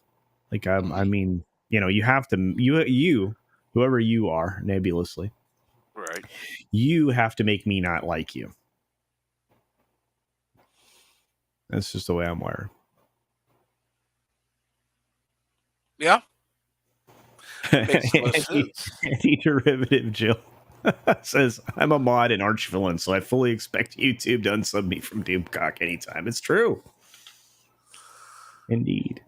Like I mean, you have to you whoever you are nebulously, Right. you have to make me not like you. That's just the way I'm wired. Yeah. Makes a lot of sense. Anti-derivative Jill says, I'm a mod in Archvillain, so I fully expect YouTube to unsub me from Doomcock anytime. It's true. Indeed.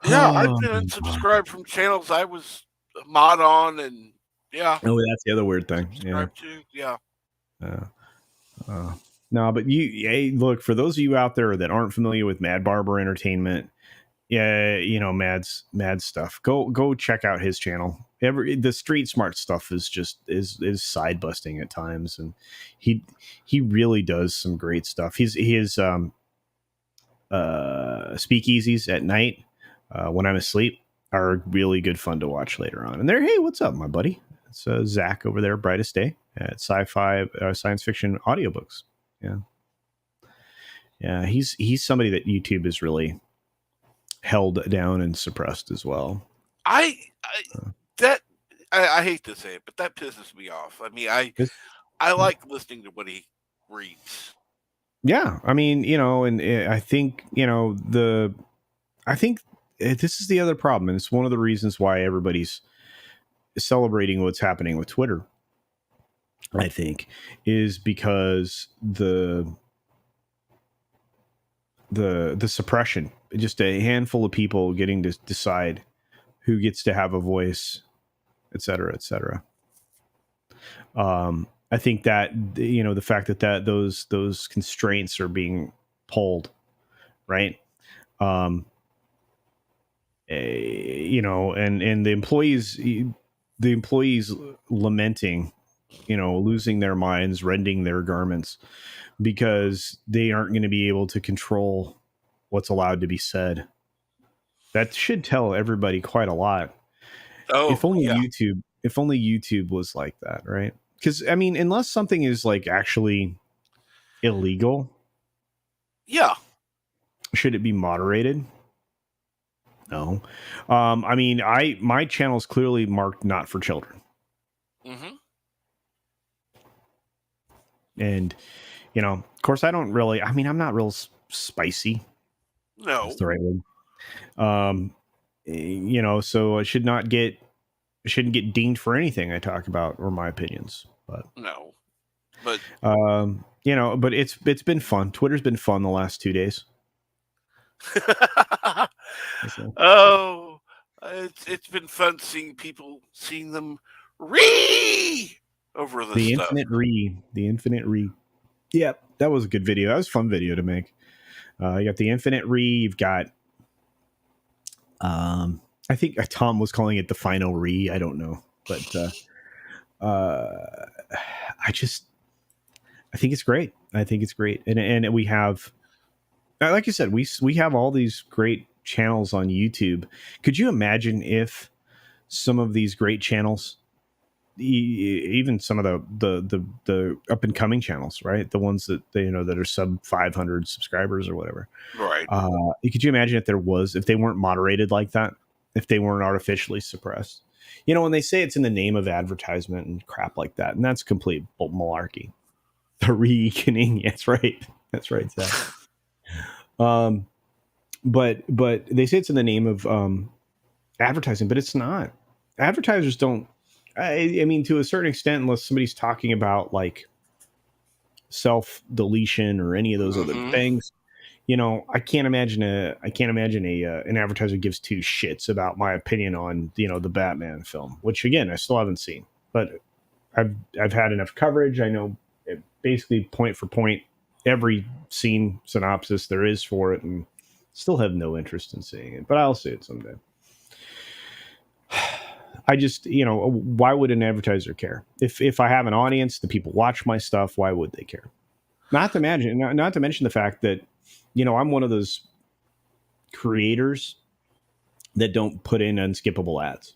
Yeah, I've been unsubscribed from channels I was a mod on, and yeah, Oh, that's the other weird thing. Yeah. subscribed to. Yeah. No, but hey, look, for those of you out there that aren't familiar with Mad Barber Entertainment, yeah, Mad's stuff. Go check out his channel. The street smart stuff is just is side busting at times, and he really does some great stuff. He is speakeasies at night when I'm asleep are really good fun to watch later on. And there, hey, what's up, my buddy? It's Zach over there, Brightest Day at Sci-Fi Science Fiction Audiobooks. Yeah, he's somebody that YouTube has really held down and suppressed as well. I that I hate to say it, but that pisses me off. I mean, I like listening to what he reads. Yeah, I mean, and I think I think this is the other problem, and it's one of the reasons why everybody's celebrating what's happening with Twitter. I think is because the suppression, just a handful of people getting to decide who gets to have a voice, et cetera, et cetera. I think that the fact that those constraints are being pulled, right? And the employees, the employees lamenting, losing their minds, rending their garments because they aren't going to be able to control what's allowed to be said. That should tell everybody quite a lot. Oh, yeah. If only YouTube was like that, right? Because I mean, unless something is like actually illegal, Yeah. should it be moderated? No. I mean, my channel is clearly marked not for children. Mm-hmm. And, of course, I don't really, I mean, I'm not real spicy. No. That's the right word. So I shouldn't get dinged for anything I talk about or my opinions. But, No. But, but it's been fun. Twitter's been fun the last 2 days. So. Oh, it's been fun seeing them over this The stuff. infinite re. Yeah, that was a good video. That was a fun video to make. You got the infinite re. You've got, I think Tom was calling it the final re. I don't know, but I think it's great. I think it's great, and we have, like you said, we have all these great channels on YouTube. Could you imagine if some of these great channels, even some of the up and coming channels, right? The ones that that are sub 500 subscribers or whatever. Right. Could you imagine if they weren't moderated like that, if they weren't artificially suppressed? When they say it's in the name of advertisement and crap like that, and that's complete malarkey. The re-econing, that's right, Zach. But they say it's in the name of advertising, but it's not. Advertisers don't. I mean, to a certain extent, unless somebody's talking about like self deletion or any of those other things, I can't imagine an advertiser gives two shits about my opinion on the Batman film, which again I still haven't seen, but I've had enough coverage. I know basically point for point every scene synopsis there is for it, and still have no interest in seeing it. But I'll see it someday. I just, why would an advertiser care? If I have an audience, the people watch my stuff, why would they care? Not to mention the fact that, I'm one of those creators that don't put in unskippable ads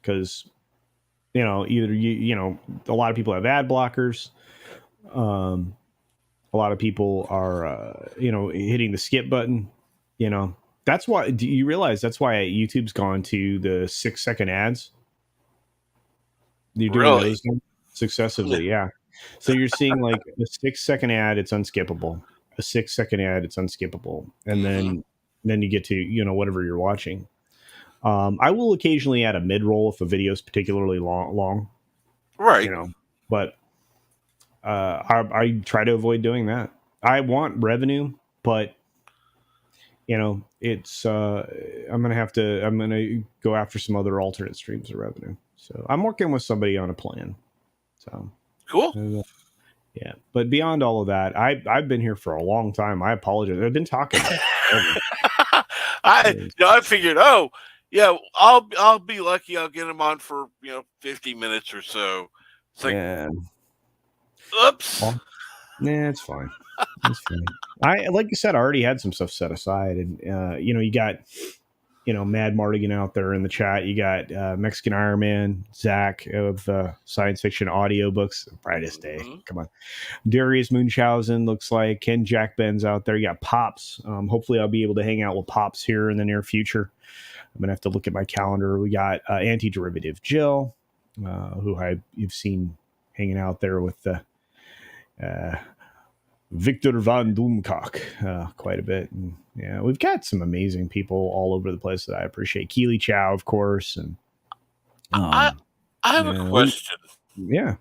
because, either a lot of people have ad blockers. A lot of people are, hitting the skip button. That's why. Do you realize that's why YouTube's gone to the 6-second ads? You're doing those successively, yeah. So you're seeing like a 6-second ad, it's unskippable. A 6-second ad, it's unskippable, and then you get to whatever you're watching. I will occasionally add a mid roll if a video is particularly long, right? But I try to avoid doing that. I want revenue, but it's I'm gonna go after some other alternate streams of revenue. So I'm working with somebody on a plan. So cool. Yeah, but beyond all of that, I've been here for a long time. I apologize. I've been talking. I figured, oh yeah, I'll be lucky. I'll get him on for 50 minutes or so. It's like, oops. Well, nah, it's fine. It's fine. I like you said, I already had some stuff set aside, and you got Mad Mardigan out there in the chat. You got Mexican Iron Man, Zach of Science Fiction Audiobooks, Brightest Day. Come on. Darius Munchausen looks like. Ken Jack Ben's out there. You got Pops. Hopefully I'll be able to hang out with Pops here in the near future. I'm going to have to look at my calendar. We got Anti-Derivative Jill, who you've seen hanging out there with the Victor Van Doomcock quite a bit. And yeah, we've got some amazing people all over the place that I appreciate. Keely Chow, of course. And I have a question. Yeah.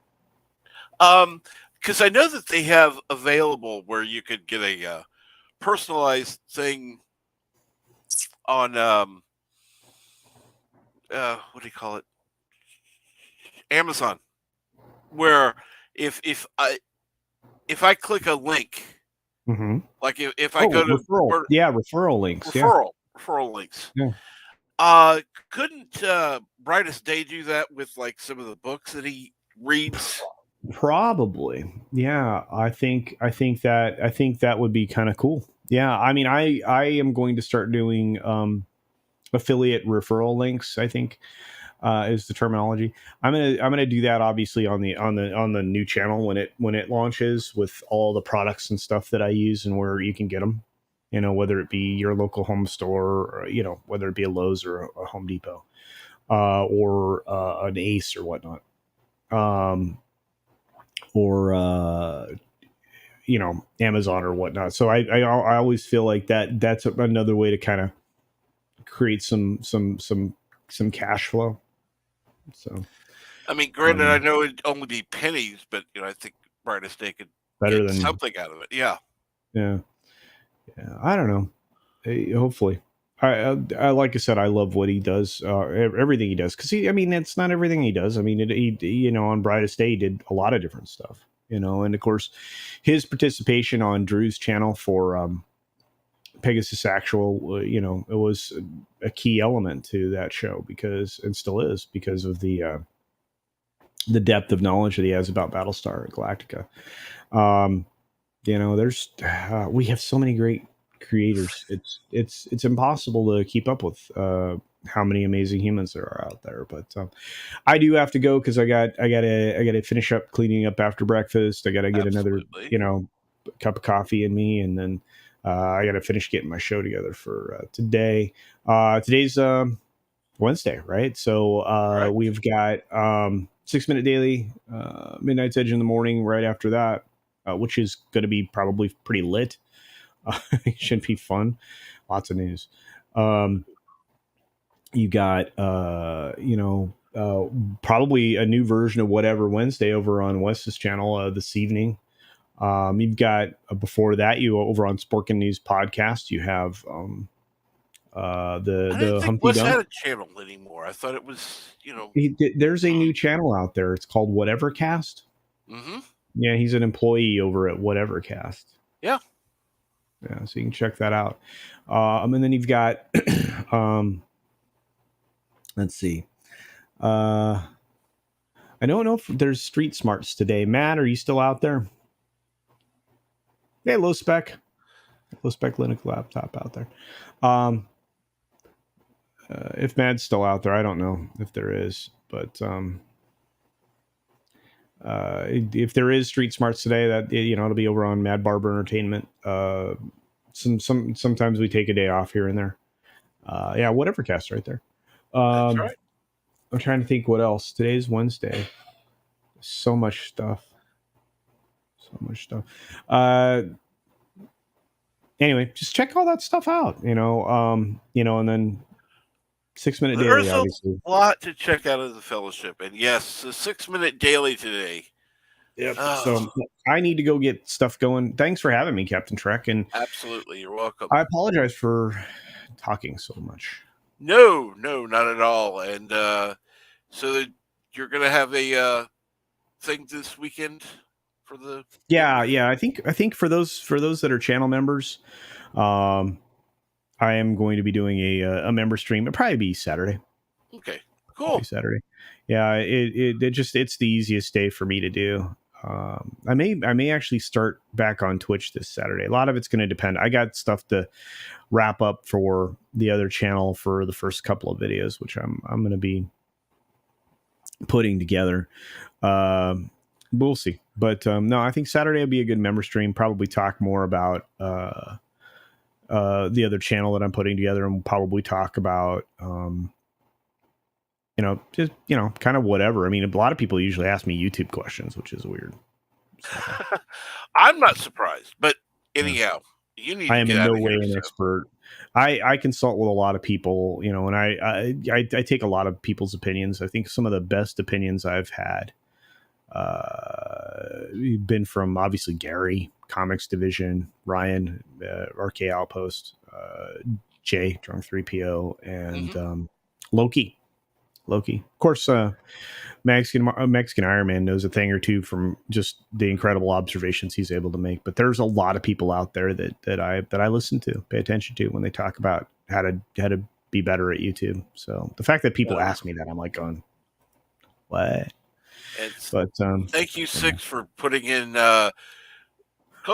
Because I know that they have available where you could get a personalized thing on what do you call it? Amazon, where if I click a link, like if I go to referral links, referral links, yeah. Uh, couldn't Brightest Day do that with like some of the books that he reads? Probably. Yeah, I think that would be kind of cool. Yeah, I mean, I am going to start doing affiliate referral links, I think is the terminology. I'm gonna do that obviously on the new channel when it launches with all the products and stuff that I use and where you can get them. Whether it be your local home store, or, whether it be a Lowe's or a Home Depot, or an Ace or whatnot, or Amazon or whatnot. So I always feel like that's another way to kind of create some cash flow. So I mean, granted, I um, know it'd only be pennies, but I think Brightest Day could better get than something out of it. Yeah, yeah. Yeah, I don't know. Hopefully, I like I said, I love what he does, everything he does. Because I mean, it's not everything he does. I mean, on Brightest Day, he did a lot of different stuff. And of course, his participation on Drew's channel for Pegasus Actual, it was a key element to that show because, and still is, because of the depth of knowledge that he has about Battlestar Galactica. Um, there's we have so many great creators. It's impossible to keep up with how many amazing humans there are out there. But I do have to go because I gotta finish up cleaning up after breakfast. I gotta get another absolutely. cup of coffee in me, and then I gotta finish getting my show together for today. Today's Wednesday, right? So Correct. we've got 6 Minute Daily, Midnight's Edge in the morning right after that, which is going to be probably pretty lit. It should be fun. Lots of news. You got, probably a new version of Whatever Wednesday over on Wes's channel this evening. You've got before that, you over on Sporkin News podcast, you have I didn't the think Humpty Wes Dump. had a channel anymore. I thought it was, There's a new channel out there. It's called Whatever Cast. mm-hmm. Yeah, he's an employee over at Whatever Cast. Yeah. Yeah, so you can check that out. And then you've got, let's see. I don't know if there's Street Smarts today. Matt, are you still out there? Hey, low spec Linux laptop out there. If Matt's still out there, I don't know if there is, but if there is Street Smarts today, that it'll be over on Mad Barber Entertainment. Sometimes we take a day off here and there. Yeah, Whatever Cast right there. That's right. I'm trying to think what else. Today's Wednesday. So much stuff. Anyway, just check all that stuff out. And then 6 Minute Daily, There's a obviously. lot to check out of the Fellowship, and yes, the 6 Minute Daily today. Yep. Oh, So I need to go get stuff going. Thanks for having me, Captain Trek, and absolutely, you're welcome. I apologize for talking so much. No, not at all. And so you're gonna have a thing this weekend for the Yeah, members. yeah. I think for those that are channel members, um, I am going to be doing a member stream. It'll probably be Saturday. Okay, Probably cool. Saturday. Yeah, it's the easiest day for me to do. I may actually start back on Twitch this Saturday. A lot of it's going to depend. I got stuff to wrap up for the other channel for the first couple of videos, which I'm going to be putting together. We'll see. But no, I think Saturday will be a good member stream. Probably talk more about the other channel that I'm putting together, and we'll probably talk about just kind of whatever. I mean, a lot of people usually ask me YouTube questions, which is weird. So, I'm not surprised, but yeah. anyhow, you need I to am get in out no of way here. an So expert. I consult with a lot of people, and I take a lot of people's opinions. I think some of the best opinions I've had been from obviously Gary, Comics Division, Ryan, RK Outpost, Jay, Drunk 3PO, and mm-hmm. Loki. Of course, Mexican Iron Man knows a thing or two from just the incredible observations he's able to make. But there's a lot of people out there that I listen to, pay attention to when they talk about how to be better at YouTube. So the fact that people Better. ask me that, I'm like going, what? It's But thank you, yeah. Six, for putting in Cultures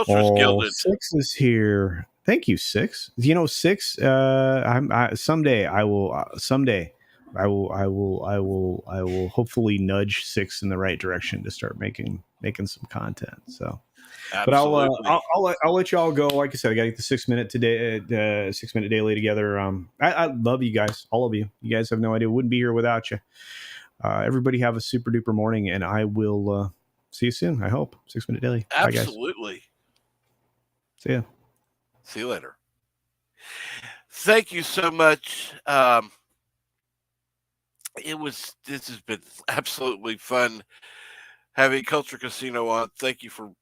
Oh, Gilded. Six is here. Thank you, Six. You know, Six. Someday I will. Someday I will hopefully nudge Six in the right direction to start making some content. So, but Absolutely. I'll let you all go. Like I said, I got to get the 6 minute today, 6 minute daily together. I love you guys, all of you. You guys have no idea. Wouldn't be here without you. Everybody have a super duper morning, and I will see you soon. I hope 6 minute daily. Bye, guys. Absolutely. See ya. See you later. Thank you so much. This has been absolutely fun having Culture Casino on. Thank you for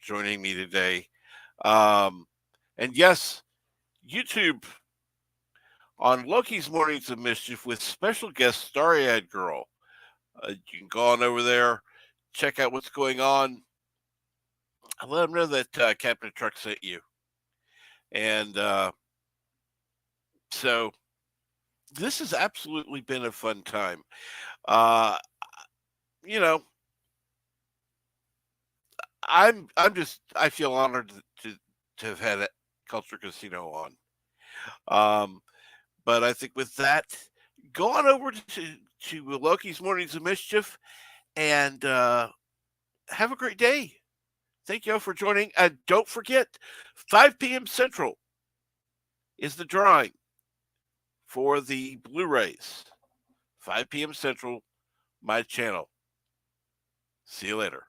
joining me today. And yes, YouTube on Loki's Mornings of Mischief with special guest Starry Eyed Girl. You can go on over there, check out what's going on. Let them know that Captain Truck sent you. And so this has absolutely been a fun time. Uh, you know, I feel honored to have had Culture Casino on. But I think with that, go on over to Loki's Mornings of Mischief and have a great day. Thank you all for joining. And don't forget, 5 p.m. Central is the drawing for the Blu-rays. 5 p.m. Central, my channel. See you later.